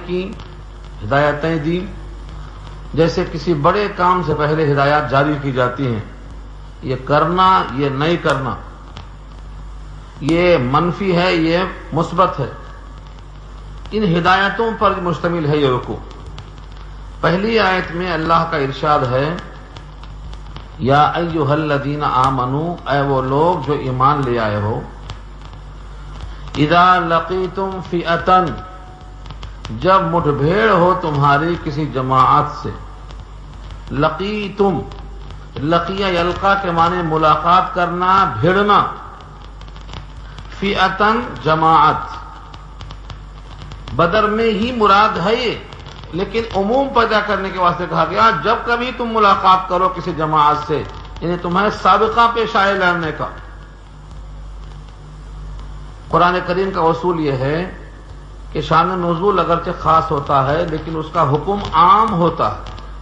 کی، ہدایتیں دی. جیسے کسی بڑے کام سے پہلے ہدایات جاری کی جاتی ہیں، یہ کرنا، یہ نہیں کرنا، یہ منفی ہے، یہ مثبت ہے. ان ہدایتوں پر مشتمل ہے یہ رکوع. پہلی آیت میں اللہ کا ارشاد ہے، یا ایھا الذین آمنوا، اے وہ لوگ جو ایمان لے آئے ہو، اذا لقیتم فئۃ، جب مٹھ بھیڑ ہو تمہاری کسی جماعت سے. لقیتم، لقیہ یلقا کے معنی ملاقات کرنا، بھیڑنا. فئۃ جماعت، بدر میں ہی مراد ہے یہ، لیکن عموم پیدا کرنے کے واسطے کہا گیا جب کبھی تم ملاقات کرو کسی جماعت سے، یعنی تمہیں سابقہ پیش آئے لڑنے کا. قرآن کریم کا اصول یہ ہے کہ شان نزول اگرچہ خاص ہوتا ہے لیکن اس کا حکم عام ہوتا ہے.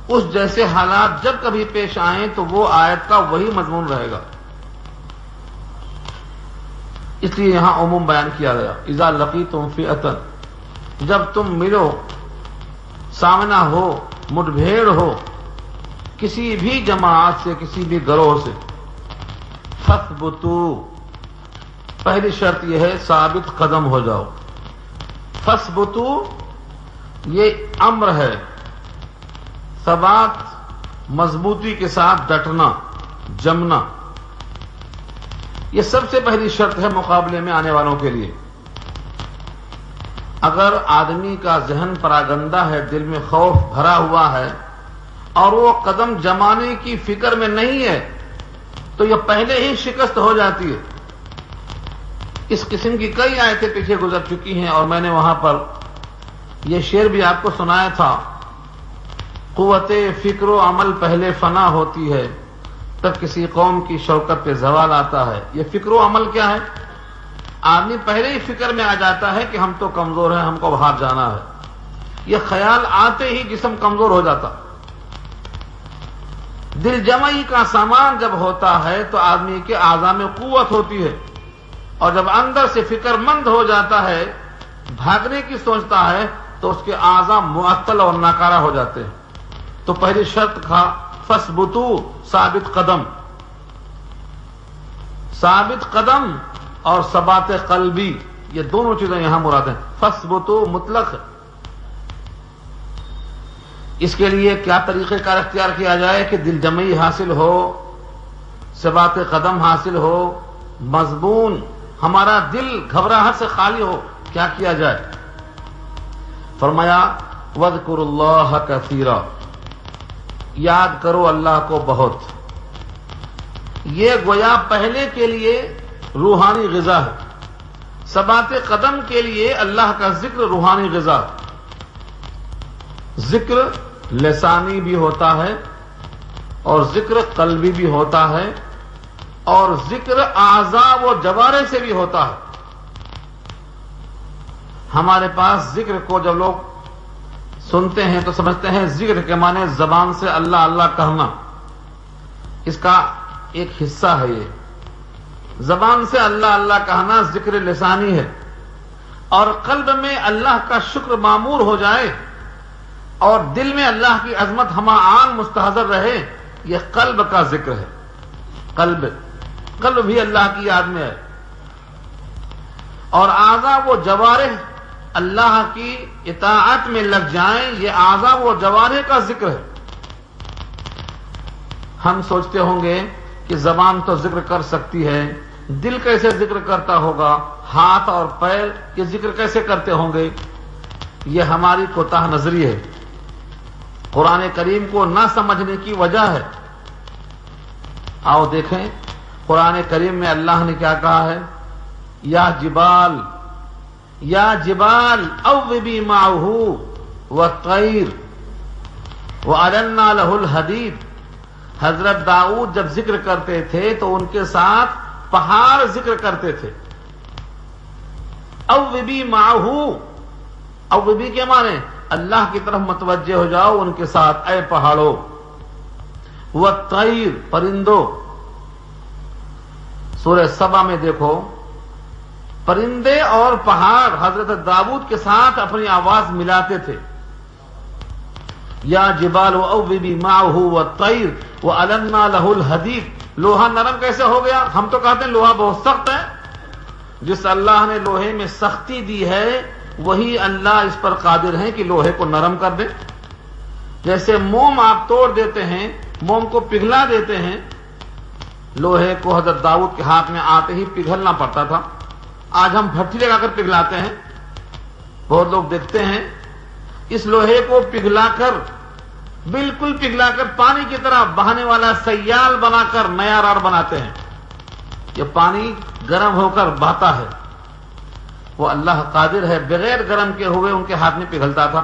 اس جیسے حالات جب کبھی پیش آئیں تو وہ آیت کا وہی مضمون رہے گا. اس لیے یہاں عموم بیان کیا گیا. اذا لقیتم فئۃ، جب تم ملو، سامنا ہو، مٹ بھیڑ ہو کسی بھی جماعت سے، کسی بھی گروہ سے. فثبتوا، پہلی شرط یہ ہے ثابت قدم ہو جاؤ. فثبتوا یہ امر ہے، ثبات، مضبوطی کے ساتھ ڈٹنا، جمنا، یہ سب سے پہلی شرط ہے مقابلے میں آنے والوں کے لیے. اگر آدمی کا ذہن پراگندہ ہے، دل میں خوف بھرا ہوا ہے اور وہ قدم جمانے کی فکر میں نہیں ہے تو یہ پہلے ہی شکست ہو جاتی ہے. اس قسم کی کئی آیتیں پیچھے گزر چکی ہیں اور میں نے وہاں پر یہ شعر بھی آپ کو سنایا تھا، قوت فکر و عمل پہلے فنا ہوتی ہے تب کسی قوم کی شوکت پہ زوال آتا ہے. یہ فکر و عمل کیا ہے؟ آدمی پہلے ہی فکر میں آ جاتا ہے کہ ہم تو کمزور ہیں، ہم کو باہر جانا ہے. یہ خیال آتے ہی جسم کمزور ہو جاتا. دل جمعی کا سامان جب ہوتا ہے تو آدمی کے اعضاء میں قوت ہوتی ہے، اور جب اندر سے فکر مند ہو جاتا ہے، بھاگنے کی سوچتا ہے، تو اس کے اعضاء معطل اور ناکارہ ہو جاتے ہیں. تو پہلی شرط تھا فثبتوا، ثابت قدم. ثابت قدم اور ثبات قلبی، یہ دونوں چیزیں یہاں مراد ہیں. فثبتوا مطلق. اس کے لیے کیا طریقہ کار اختیار کیا جائے کہ دل جمعی حاصل ہو، ثبات قدم حاصل ہو، مضمون ہمارا دل گھبراہٹ سے خالی ہو. کیا کیا جائے؟ فرمایا وَاذْكُرُوا اللَّهَ كَثِيرًا، یاد کرو اللہ کو بہت. یہ گویا پہلے کے لیے روحانی غذا ہے، ثبات قدم کے لیے اللہ کا ذکر روحانی غذا. ذکر لسانی بھی ہوتا ہے اور ذکر قلبی بھی ہوتا ہے اور ذکر اعضاء و جوارح سے بھی ہوتا ہے. ہمارے پاس ذکر کو جب لوگ سنتے ہیں تو سمجھتے ہیں ذکر کے معنی زبان سے اللہ اللہ کہنا. اس کا ایک حصہ ہے یہ. زبان سے اللہ اللہ کہنا ذکر لسانی ہے، اور قلب میں اللہ کا شکر معمور ہو جائے اور دل میں اللہ کی عظمت ہمہ آن مستحضر رہے، یہ قلب کا ذکر ہے. قلب بھی اللہ کی یاد میں ہے، اور اعضاء و جوارح اللہ کی اطاعت میں لگ جائیں، یہ اعضاء و جوارح کا ذکر ہے. ہم سوچتے ہوں گے کہ زبان تو ذکر کر سکتی ہے، دل کیسے ذکر کرتا ہوگا، ہاتھ اور پیر یہ ذکر کیسے کرتے ہوں گے؟ یہ ہماری کوتاہ نظری ہے، قرآن کریم کو نہ سمجھنے کی وجہ ہے. آؤ دیکھیں قرآن کریم میں اللہ نے کیا کہا ہے. یا جبال اوبی معہ والطیر وَأَلَنَّا لَهُ الْحَدِيدَ. حضرت داؤد جب ذکر کرتے تھے تو ان کے ساتھ پہاڑ ذکر کرتے تھے. اوبی معہ، اوبی کے معنی اللہ کی طرف متوجہ ہو جاؤ ان کے ساتھ اے پہاڑوں. والطیر، پرندوں. سورہ سبا میں دیکھو پرندے اور پہاڑ حضرت داؤد کے ساتھ اپنی آواز ملاتے تھے. یا جبال اوبی معہ والطیر وَأَلَنَّا لَهُ الْحَدِيدَ. لوہا نرم کیسے ہو گیا؟ ہم تو کہتے ہیں لوہا بہت سخت ہے. جس اللہ نے لوہے میں سختی دی ہے وہی اللہ اس پر قادر ہے کہ لوہے کو نرم کر دے. جیسے موم آپ توڑ دیتے ہیں، موم کو پگھلا دیتے ہیں، لوہے کو حضرت داؤد کے ہاتھ میں آتے ہی پگھلنا پڑتا تھا. آج ہم بھٹی لگا کر پگھلاتے ہیں. بہت لوگ دیکھتے ہیں اس لوہے کو پگھلا کر، بالکل پگھلا کر پانی کی طرح بہانے والا سیال بنا کر نیا راڑ بناتے ہیں. یہ پانی گرم ہو کر بہتا ہے. وہ اللہ قادر ہے، بغیر گرم کے ہوئے ان کے ہاتھ میں پگھلتا تھا.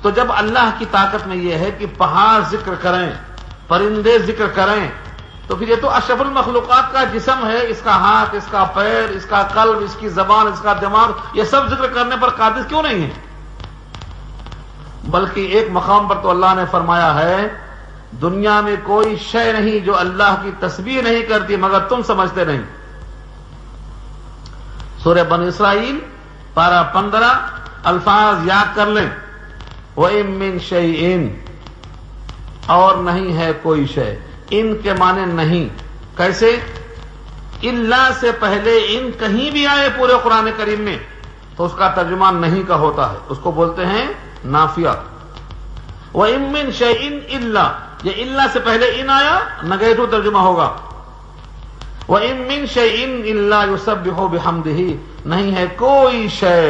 تو جب اللہ کی طاقت میں یہ ہے کہ پہاڑ ذکر کریں، پرندے ذکر کریں، تو پھر یہ تو اشرف المخلوقات کا جسم ہے، اس کا ہاتھ، اس کا پیر، اس کا قلب، اس کی زبان، اس کا دماغ، یہ سب ذکر کرنے پر قادر کیوں نہیں ہے؟ بلکہ ایک مقام پر تو اللہ نے فرمایا ہے دنیا میں کوئی شے نہیں جو اللہ کی تسبیح نہیں کرتی مگر تم سمجھتے نہیں. سورہ بنی اسرائیل پارہ 15 الفاظ یاد کر لیں. وَإِن مِّن شَيْءٍ، اور نہیں ہے کوئی شے. ان کے معنی نہیں. کیسے؟ اللہ سے پہلے ان کہیں بھی آئے پورے قرآن کریم میں تو اس کا ترجمہ نہیں کا ہوتا ہے، اس کو بولتے ہیں نافیہ. وَإِن مِّن شَيْءٍ إِلَّا، یہ اللہ سے پہلے ان آیا، نگیٹو ترجمہ ہوگا. وَإِن مِّن شَيْءٍ إِلَّا يُسَبِّحُ بِحَمْدِهِ، نہیں ہے کوئی شے،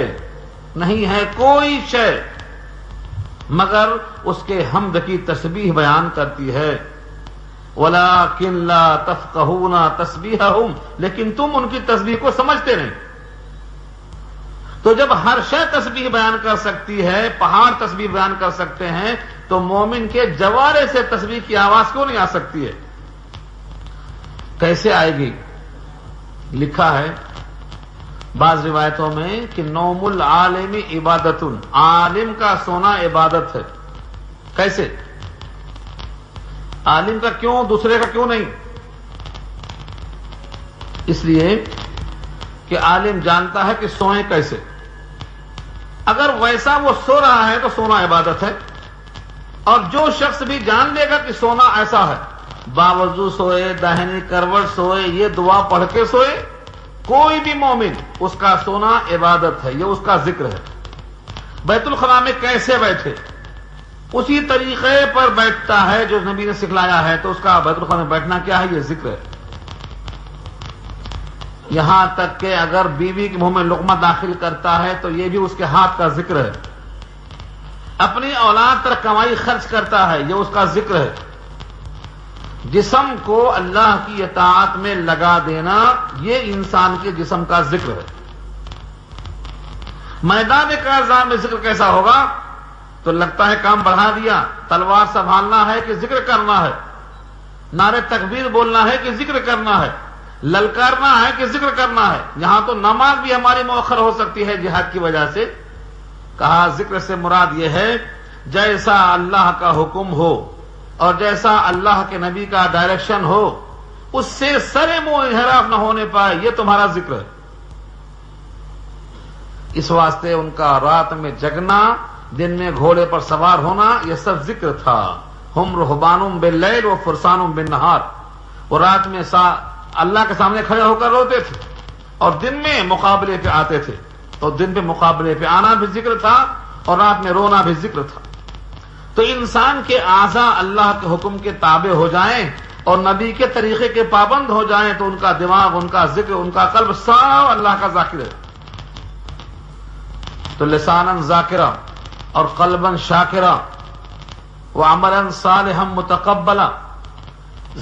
نہیں ہے کوئی شے مگر اس کے حمد کی تسبیح بیان کرتی ہے. وَلَٰكِن لَّا تَفْقَهُونَ تَسْبِيحَهُمْ، لیکن تم ان کی تسبیح کو سمجھتے نہیں. تو جب ہر شے تسبیح بیان کر سکتی ہے، پہاڑ تسبیح بیان کر سکتے ہیں، تو مومن کے جوارے سے تسبیح کی آواز کیوں نہیں آ سکتی ہے؟ کیسے آئے گی؟ لکھا ہے بعض روایتوں میں کہ نوم العالم عبادت، عالم کا سونا عبادت ہے. کیسے؟ عالم کا کیوں، دوسرے کا کیوں نہیں؟ اس لیے کہ عالم جانتا ہے کہ سوئیں کیسے. اگر ویسا وہ سو رہا ہے تو سونا عبادت ہے. اور جو شخص بھی جان لے گا کہ سونا ایسا ہے، باوضو سوئے، داہنی کروٹ سوئے، یہ دعا پڑھ کے سوئے، کوئی بھی مومن، اس کا سونا عبادت ہے، یہ اس کا ذکر ہے. بیت الخلاء میں کیسے بیٹھے؟ اسی طریقے پر بیٹھتا ہے جو نبی نے سکھلایا ہے. تو اس کا بیت الخلاء میں بیٹھنا کیا ہے؟ یہ ذکر ہے. یہاں تک کہ اگر بیوی کے منہ میں لقمہ داخل کرتا ہے تو یہ بھی اس کے ہاتھ کا ذکر ہے. اپنی اولاد پر کمائی خرچ کرتا ہے، یہ اس کا ذکر ہے. جسم کو اللہ کی اطاعت میں لگا دینا، یہ انسان کے جسم کا ذکر ہے. میدان کارزار میں ذکر کیسا ہوگا؟ تو لگتا ہے کام بڑھا دیا، تلوار سنبھالنا ہے کہ ذکر کرنا ہے، نعرے تکبیر بولنا ہے کہ ذکر کرنا ہے، للکارنا ہے کہ ذکر کرنا ہے. یہاں تو نماز بھی ہماری مؤخر ہو سکتی ہے جہاد کی وجہ سے. کہا ذکر سے مراد یہ ہے جیسا اللہ کا حکم ہو اور جیسا اللہ کے نبی کا ڈائریکشن ہو، اس سے سر منہ انحراف نہ ہونے پائے، یہ تمہارا ذکر ہے. اس واسطے ان کا رات میں جگنا، دن میں گھوڑے پر سوار ہونا، یہ سب ذکر تھا. ہم رہبان باللیل و فرسان بالنہار. وہ رات میں اللہ کے سامنے کھڑے ہو کر روتے تھے اور دن میں مقابلے پہ آتے تھے. تو دن پہ مقابلے پہ آنا بھی ذکر تھا اور رات میں رونا بھی ذکر تھا. تو انسان کے اعضاء اللہ کے حکم کے تابع ہو جائیں اور نبی کے طریقے کے پابند ہو جائیں تو ان کا دماغ، ان کا ذکر، ان کا قلب سب اللہ کا ذاکر ہے. تو لساناً ذاکرہ اور قلباً شاکرہ وعملاً صالحاً متقبلا،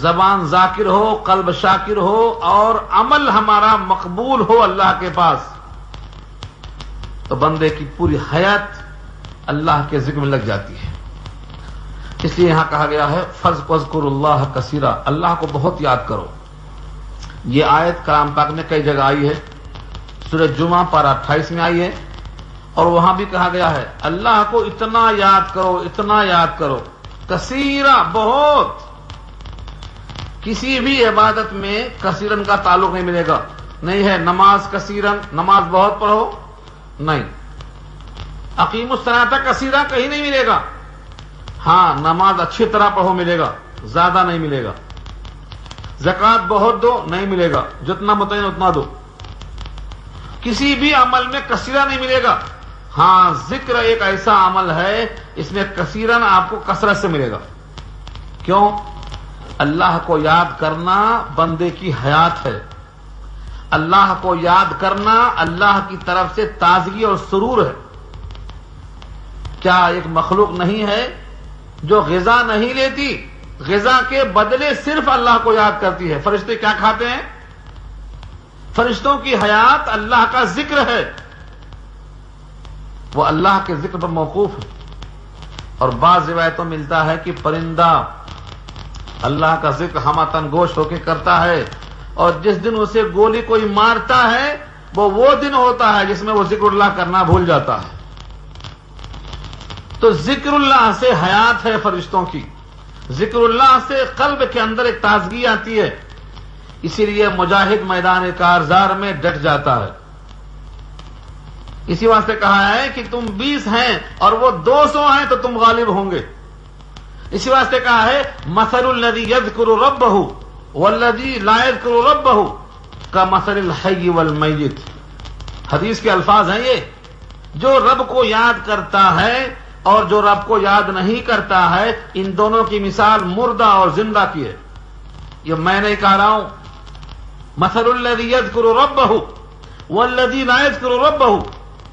زبان ذاکر ہو، قلب شاکر ہو اور عمل ہمارا مقبول ہو اللہ کے پاس، تو بندے کی پوری حیات اللہ کے ذکر میں لگ جاتی ہے. اس لیے یہاں کہا گیا ہے فَاذْكُرُوا اللَّهَ كَثِيرًا، اللہ کو بہت یاد کرو. یہ آیت کلام پاک میں کئی جگہ آئی ہے. سورہ جمعہ پارہ 28 میں آئی ہے اور وہاں بھی کہا گیا ہے اللہ کو اتنا یاد کرو، اتنا یاد کرو. کثیرہ، بہت. کسی بھی عبادت میں کثیرن کا تعلق نہیں ملے گا، نہیں ہے نماز کثیرن، نماز بہت پڑھو، نہیں. اقیم الصلاۃ کثیرا کہیں نہیں ملے گا. ہاں نماز اچھی طرح پڑھو ملے گا، زیادہ نہیں ملے گا. زکوٰۃ بہت دو، نہیں ملے گا، جتنا متعین اتنا دو. کسی بھی عمل میں کثیرہ نہیں ملے گا. ہاں ذکر ایک ایسا عمل ہے اس میں کثیرن آپ کو کثرت سے ملے گا. کیوں؟ اللہ کو یاد کرنا بندے کی حیات ہے. اللہ کو یاد کرنا اللہ کی طرف سے تازگی اور سرور ہے. کیا ایک مخلوق نہیں ہے جو غذا نہیں لیتی، غذا کے بدلے صرف اللہ کو یاد کرتی ہے؟ فرشتے کیا کھاتے ہیں؟ فرشتوں کی حیات اللہ کا ذکر ہے، وہ اللہ کے ذکر پر موقوف ہے. اور بعض روایتوں میں ملتا ہے کہ پرندہ اللہ کا ذکر ہمہ گوش ہو کے کرتا ہے، اور جس دن اسے گولی کوئی مارتا ہے وہ دن ہوتا ہے جس میں وہ ذکر اللہ کرنا بھول جاتا ہے. تو ذکر اللہ سے حیات ہے فرشتوں کی، ذکر اللہ سے قلب کے اندر ایک تازگی آتی ہے. اسی لیے مجاہد میدان کارزار میں ڈٹ جاتا ہے. اسی واسطے کہا ہے کہ تم 20 ہیں اور وہ 200 ہیں تو تم غالب ہوں گے. اسی واسطے کہا ہے مثل الذی یذکر ربہ والذی لا یذکر ربہ کمثل الحی والمیت. حدیث کے الفاظ ہیں یہ، جو رب کو یاد کرتا ہے اور جو رب کو یاد نہیں کرتا ہے، ان دونوں کی مثال مردہ اور زندہ کی ہے. یہ میں نہیں کہہ رہا ہوں. مثل الذی یذکر ربہ والذی لا یذکر ربہ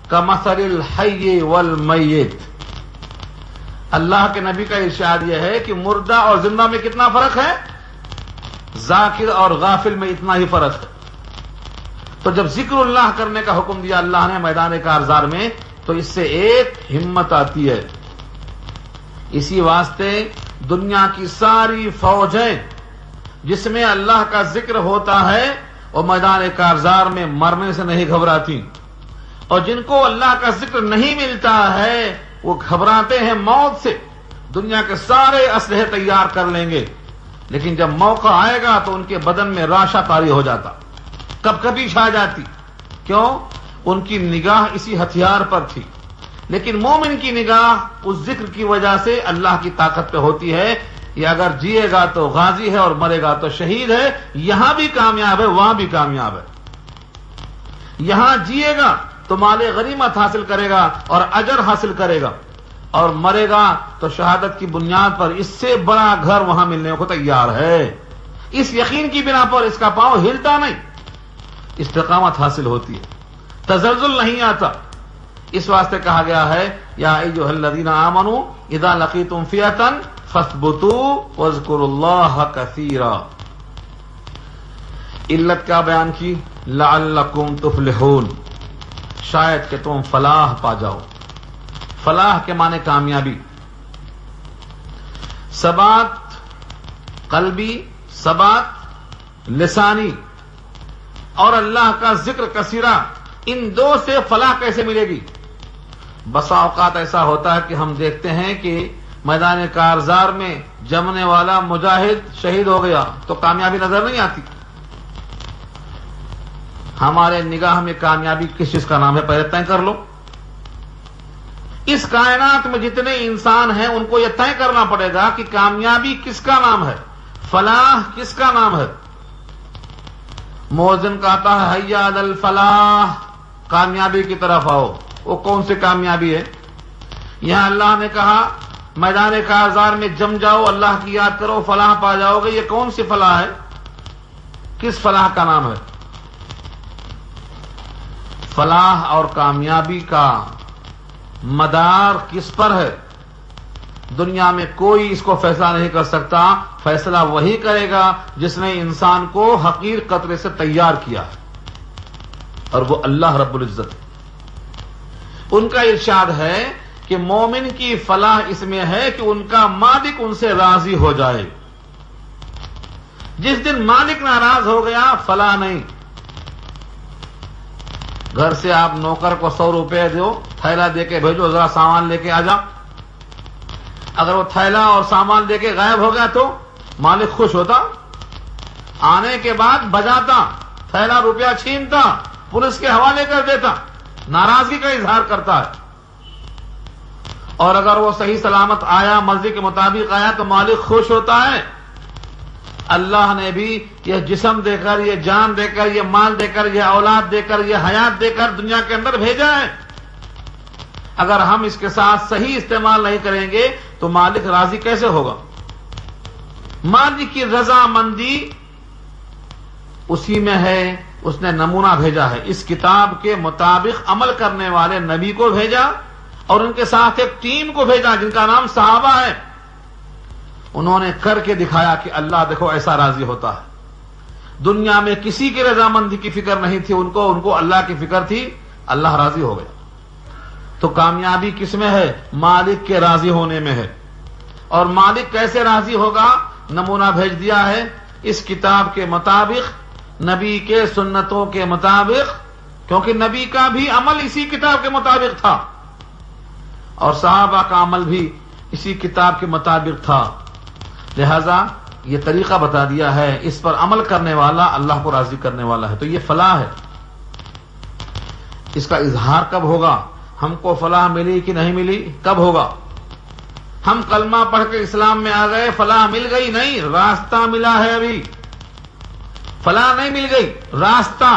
کمثل الحی والمیت. اللہ کے نبی کا ارشاد یہ ہے کہ مردہ اور زندہ میں کتنا فرق ہے؟ ذاکر اور غافل میں اتنا ہی فرق ہے. تو جب ذکر اللہ کرنے کا حکم دیا اللہ نے میدان کارزار میں، تو اس سے ایک ہمت آتی ہے. اسی واسطے دنیا کی ساری فوجیں جس میں اللہ کا ذکر ہوتا ہے وہ میدان کارزار میں مرنے سے نہیں گھبراتی، اور جن کو اللہ کا ذکر نہیں ملتا ہے وہ گھبراتے ہیں موت سے. دنیا کے سارے اسلحے تیار کر لیں گے، لیکن جب موقع آئے گا تو ان کے بدن میں راشا طاری ہو جاتا، کب کبھی چھا جاتی. کیوں؟ ان کی نگاہ اسی ہتھیار پر تھی. لیکن مومن کی نگاہ اس ذکر کی وجہ سے اللہ کی طاقت پہ ہوتی ہے. یہ اگر جیے گا تو غازی ہے اور مرے گا تو شہید ہے. یہاں بھی کامیاب ہے، وہاں بھی کامیاب ہے. یہاں جیے گا تو مال غنیمت حاصل کرے گا اور اجر حاصل کرے گا، اور مرے گا تو شہادت کی بنیاد پر اس سے بڑا گھر وہاں ملنے کو تیار ہے. اس یقین کی بنا پر اس کا پاؤں ہلتا نہیں، استقامت حاصل ہوتی ہے، تزلزل نہیں آتا. اس واسطے کہا گیا ہے یا ایھا الذین آمنوا اذا لقیتم فئۃ فاثبتوا واذکروا اللہ کثیرا. علت کیا بیان کی؟ لعلکم تفلحون، شاید کہ تم فلاح پا جاؤ. فلاح کے معنی کامیابی. ثبات قلبی، ثبات لسانی، اور اللہ کا ذکر کثیرہ، ان دو سے فلاح کیسے ملے گی؟ بسا اوقات ایسا ہوتا ہے کہ ہم دیکھتے ہیں کہ میدان کارزار میں جمنے والا مجاہد شہید ہو گیا تو کامیابی نظر نہیں آتی. ہمارے نگاہ میں کامیابی کس چیز کا نام ہے؟ پہلے طے کر لو. اس کائنات میں جتنے انسان ہیں ان کو یہ طے کرنا پڑے گا کہ کامیابی کس کا نام ہے، فلاح کس کا نام ہے. مؤذن کہتا ہے حی علی الفلاح، کامیابی کی طرف آؤ. وہ کون سی کامیابی ہے؟ یہاں اللہ نے کہا میدان کارزار میں جم جاؤ، اللہ کی یاد کرو، فلاح پا جاؤ گے. یہ کون سی فلاح ہے؟ کس فلاح کا نام ہے؟ فلاح اور کامیابی کا مدار کس پر ہے؟ دنیا میں کوئی اس کو فیصلہ نہیں کر سکتا. فیصلہ وہی کرے گا جس نے انسان کو حقیر قطرے سے تیار کیا ہے، اور وہ اللہ رب العزت. ان کا ارشاد ہے کہ مومن کی فلاح اس میں ہے کہ ان کا مالک ان سے راضی ہو جائے. جس دن مالک ناراض ہو گیا فلاح نہیں. گھر سے آپ نوکر کو 100 روپے دو، تھیلا دے کے بھیجو، ذرا سامان لے کے آ جا. اگر وہ تھیلا اور سامان دے کے غائب ہو گیا تو مالک خوش ہوتا، آنے کے بعد بجاتا، پھیلا روپیہ چھینتا، پولیس کے حوالے کر دیتا، ناراضگی کا اظہار کرتا ہے۔ اور اگر وہ صحیح سلامت آیا، مرضی کے مطابق آیا، تو مالک خوش ہوتا ہے۔ اللہ نے بھی یہ جسم دے کر، یہ جان دے کر، یہ مال دے کر، یہ اولاد دے کر، یہ حیات دے کر دنیا کے اندر بھیجا ہے۔ اگر ہم اس کے ساتھ صحیح استعمال نہیں کریں گے تو مالک راضی کیسے ہوگا؟ مالک کی رضامندی اسی میں ہے، اس نے نمونہ بھیجا ہے، اس کتاب کے مطابق عمل کرنے والے نبی کو بھیجا اور ان کے ساتھ ایک ٹیم کو بھیجا جن کا نام صحابہ ہے۔ انہوں نے کر کے دکھایا کہ اللہ دیکھو ایسا راضی ہوتا ہے۔ دنیا میں کسی کی رضامندی کی فکر نہیں تھی، ان کو اللہ کی فکر تھی، اللہ راضی ہو گیا۔ تو کامیابی کس میں ہے؟ مالک کے راضی ہونے میں ہے۔ اور مالک کیسے راضی ہوگا؟ نمونہ بھیج دیا ہے اس کتاب کے مطابق، نبی کے سنتوں کے مطابق، کیونکہ نبی کا بھی عمل اسی کتاب کے مطابق تھا اور صحابہ کا عمل بھی اسی کتاب کے مطابق تھا، لہذا یہ طریقہ بتا دیا ہے، اس پر عمل کرنے والا اللہ کو راضی کرنے والا ہے۔ تو یہ فلاح ہے۔ اس کا اظہار کب ہوگا؟ ہم کو فلاح ملی کہ نہیں ملی؟ کب ہوگا؟ ہم کلمہ پڑھ کے اسلام میں آ گئے، فلاح مل گئی؟ نہیں، راستہ ملا ہے، ابھی فلاح نہیں مل گئی، راستہ۔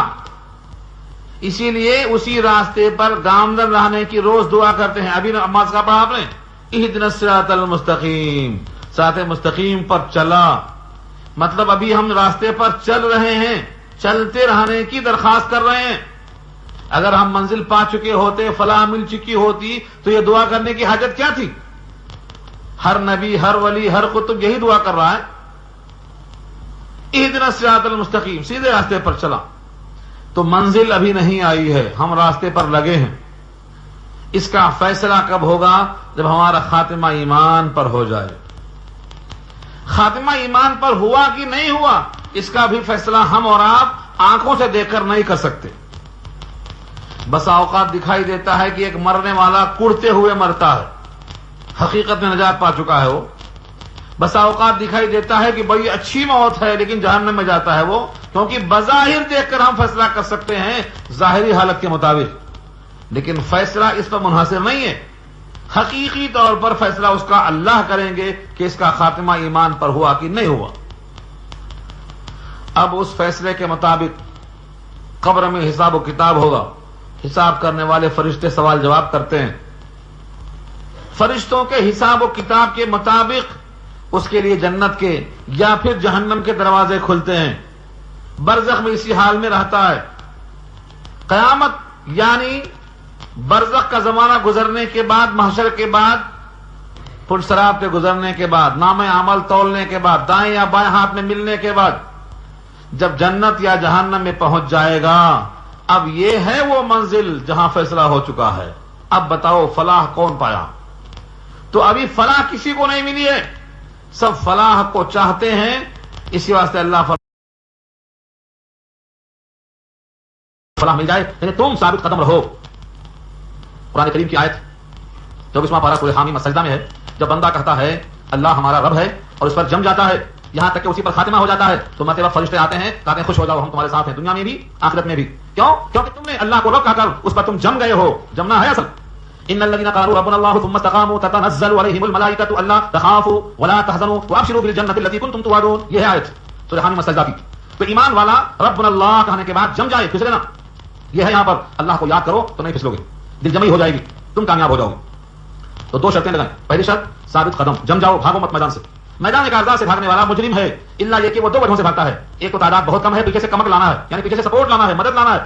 اسی لیے اسی راستے پر گامزن رہنے کی روز دعا کرتے ہیں۔ ابھی نماز کا پڑھا آپ نے، اہدنا الصراط المستقیم، صراط مستقیم پر چلا، مطلب ابھی ہم راستے پر چل رہے ہیں، چلتے رہنے کی درخواست کر رہے ہیں۔ اگر ہم منزل پا چکے ہوتے، فلاح مل چکی ہوتی، تو یہ دعا کرنے کی حاجت کیا تھی؟ ہر نبی، ہر ولی، ہر قطب یہی دعا کر رہا ہے، اہدنا الصراط المستقیم، سیدھے راستے پر چلا۔ تو منزل ابھی نہیں آئی ہے، ہم راستے پر لگے ہیں۔ اس کا فیصلہ کب ہوگا؟ جب ہمارا خاتمہ ایمان پر ہو جائے۔ خاتمہ ایمان پر ہوا کہ نہیں ہوا، اس کا بھی فیصلہ ہم اور آپ آنکھوں سے دیکھ کر نہیں کر سکتے۔ بسا اوقات دکھائی دیتا ہے کہ ایک مرنے والا کڑتے ہوئے مرتا ہے، حقیقت میں نجات پا چکا ہے وہ۔ بسا اوقات دکھائی دیتا ہے کہ بھئی اچھی موت ہے لیکن جہنم میں جاتا ہے وہ، کیونکہ بظاہر دیکھ کر ہم فیصلہ کر سکتے ہیں ظاہری حالت کے مطابق، لیکن فیصلہ اس پر منحصر نہیں ہے۔ حقیقی طور پر فیصلہ اس کا اللہ کریں گے کہ اس کا خاتمہ ایمان پر ہوا کہ نہیں ہوا۔ اب اس فیصلے کے مطابق قبر میں حساب و کتاب ہوگا، حساب کرنے والے فرشتے سوال جواب کرتے ہیں۔ فرشتوں کے حساب و کتاب کے مطابق اس کے لیے جنت کے یا پھر جہنم کے دروازے کھلتے ہیں۔ برزخ میں اسی حال میں رہتا ہے۔ قیامت یعنی برزخ کا زمانہ گزرنے کے بعد، محشر کے بعد، پلسرات پہ گزرنے کے بعد، نام عمل تولنے کے بعد، دائیں یا بائیں ہاتھ میں ملنے کے بعد، جب جنت یا جہنم میں پہنچ جائے گا، اب یہ ہے وہ منزل جہاں فیصلہ ہو چکا ہے۔ اب بتاؤ فلاح کون پایا؟ تو ابھی فلاح کسی کو نہیں ملی ہے، سب فلاح کو چاہتے ہیں، اسی واسطے اللہ فلاح مل جائے، یعنی تم ثابت قدم رہو۔ قرآن کریم کی آیت 24واں پارہ سورہ حامیم السجدہ میں ہے، جب بندہ کہتا ہے اللہ ہمارا رب ہے اور اس پر جم جاتا ہے، یہاں تک کہ اسی پر خاتمہ ہو جاتا ہے، تو مرتے وقت فرشتے آتے ہیں، کہتے ہیں خوش ہو جاؤ، ہم تمہارے ساتھ ہیں، دنیا میں بھی آخرت میں بھی۔ کیوں؟ کیونکہ تم نے اللہ کو رب کہا کر اس پر تم جم گئے ہو۔ جمنا ہے اصل۔ ان الذين قالوا ربنا الله ثم استقاموا تتنزل عليهم الملائكه الا تخافوا ولا تحزنوا وابشروا بالجنه التي كنتم توعدون۔ یہ ہے آیت سورہ حامیم السجدہ کی۔ تو ایمان والا ربنا اللہ کہنے کے بعد جم جائے، پھسلے نہ۔ یہ ہے یہاں پر اللہ کو یاد کرو تو نہیں پھسلو گے، دل جمعی ہو جائے گی، تم کامیاب ہو جاؤ گے۔ تو دو شرطیں لگائیں۔ پہلی شرط ثابت قدم، جم جاؤ، بھاگو مت میدان سے۔ میدان کارزار سے بھاگنے والا مجرم ہے، الا یہ کہ وہ دو وجہوں سے بھاگتا ہے۔ ایک تو تعداد بہت کم ہے، پیچھے سے کمک لانا ہے، یعنی پیچھے سے سپورٹ لانا ہے، مدد لانا ہے،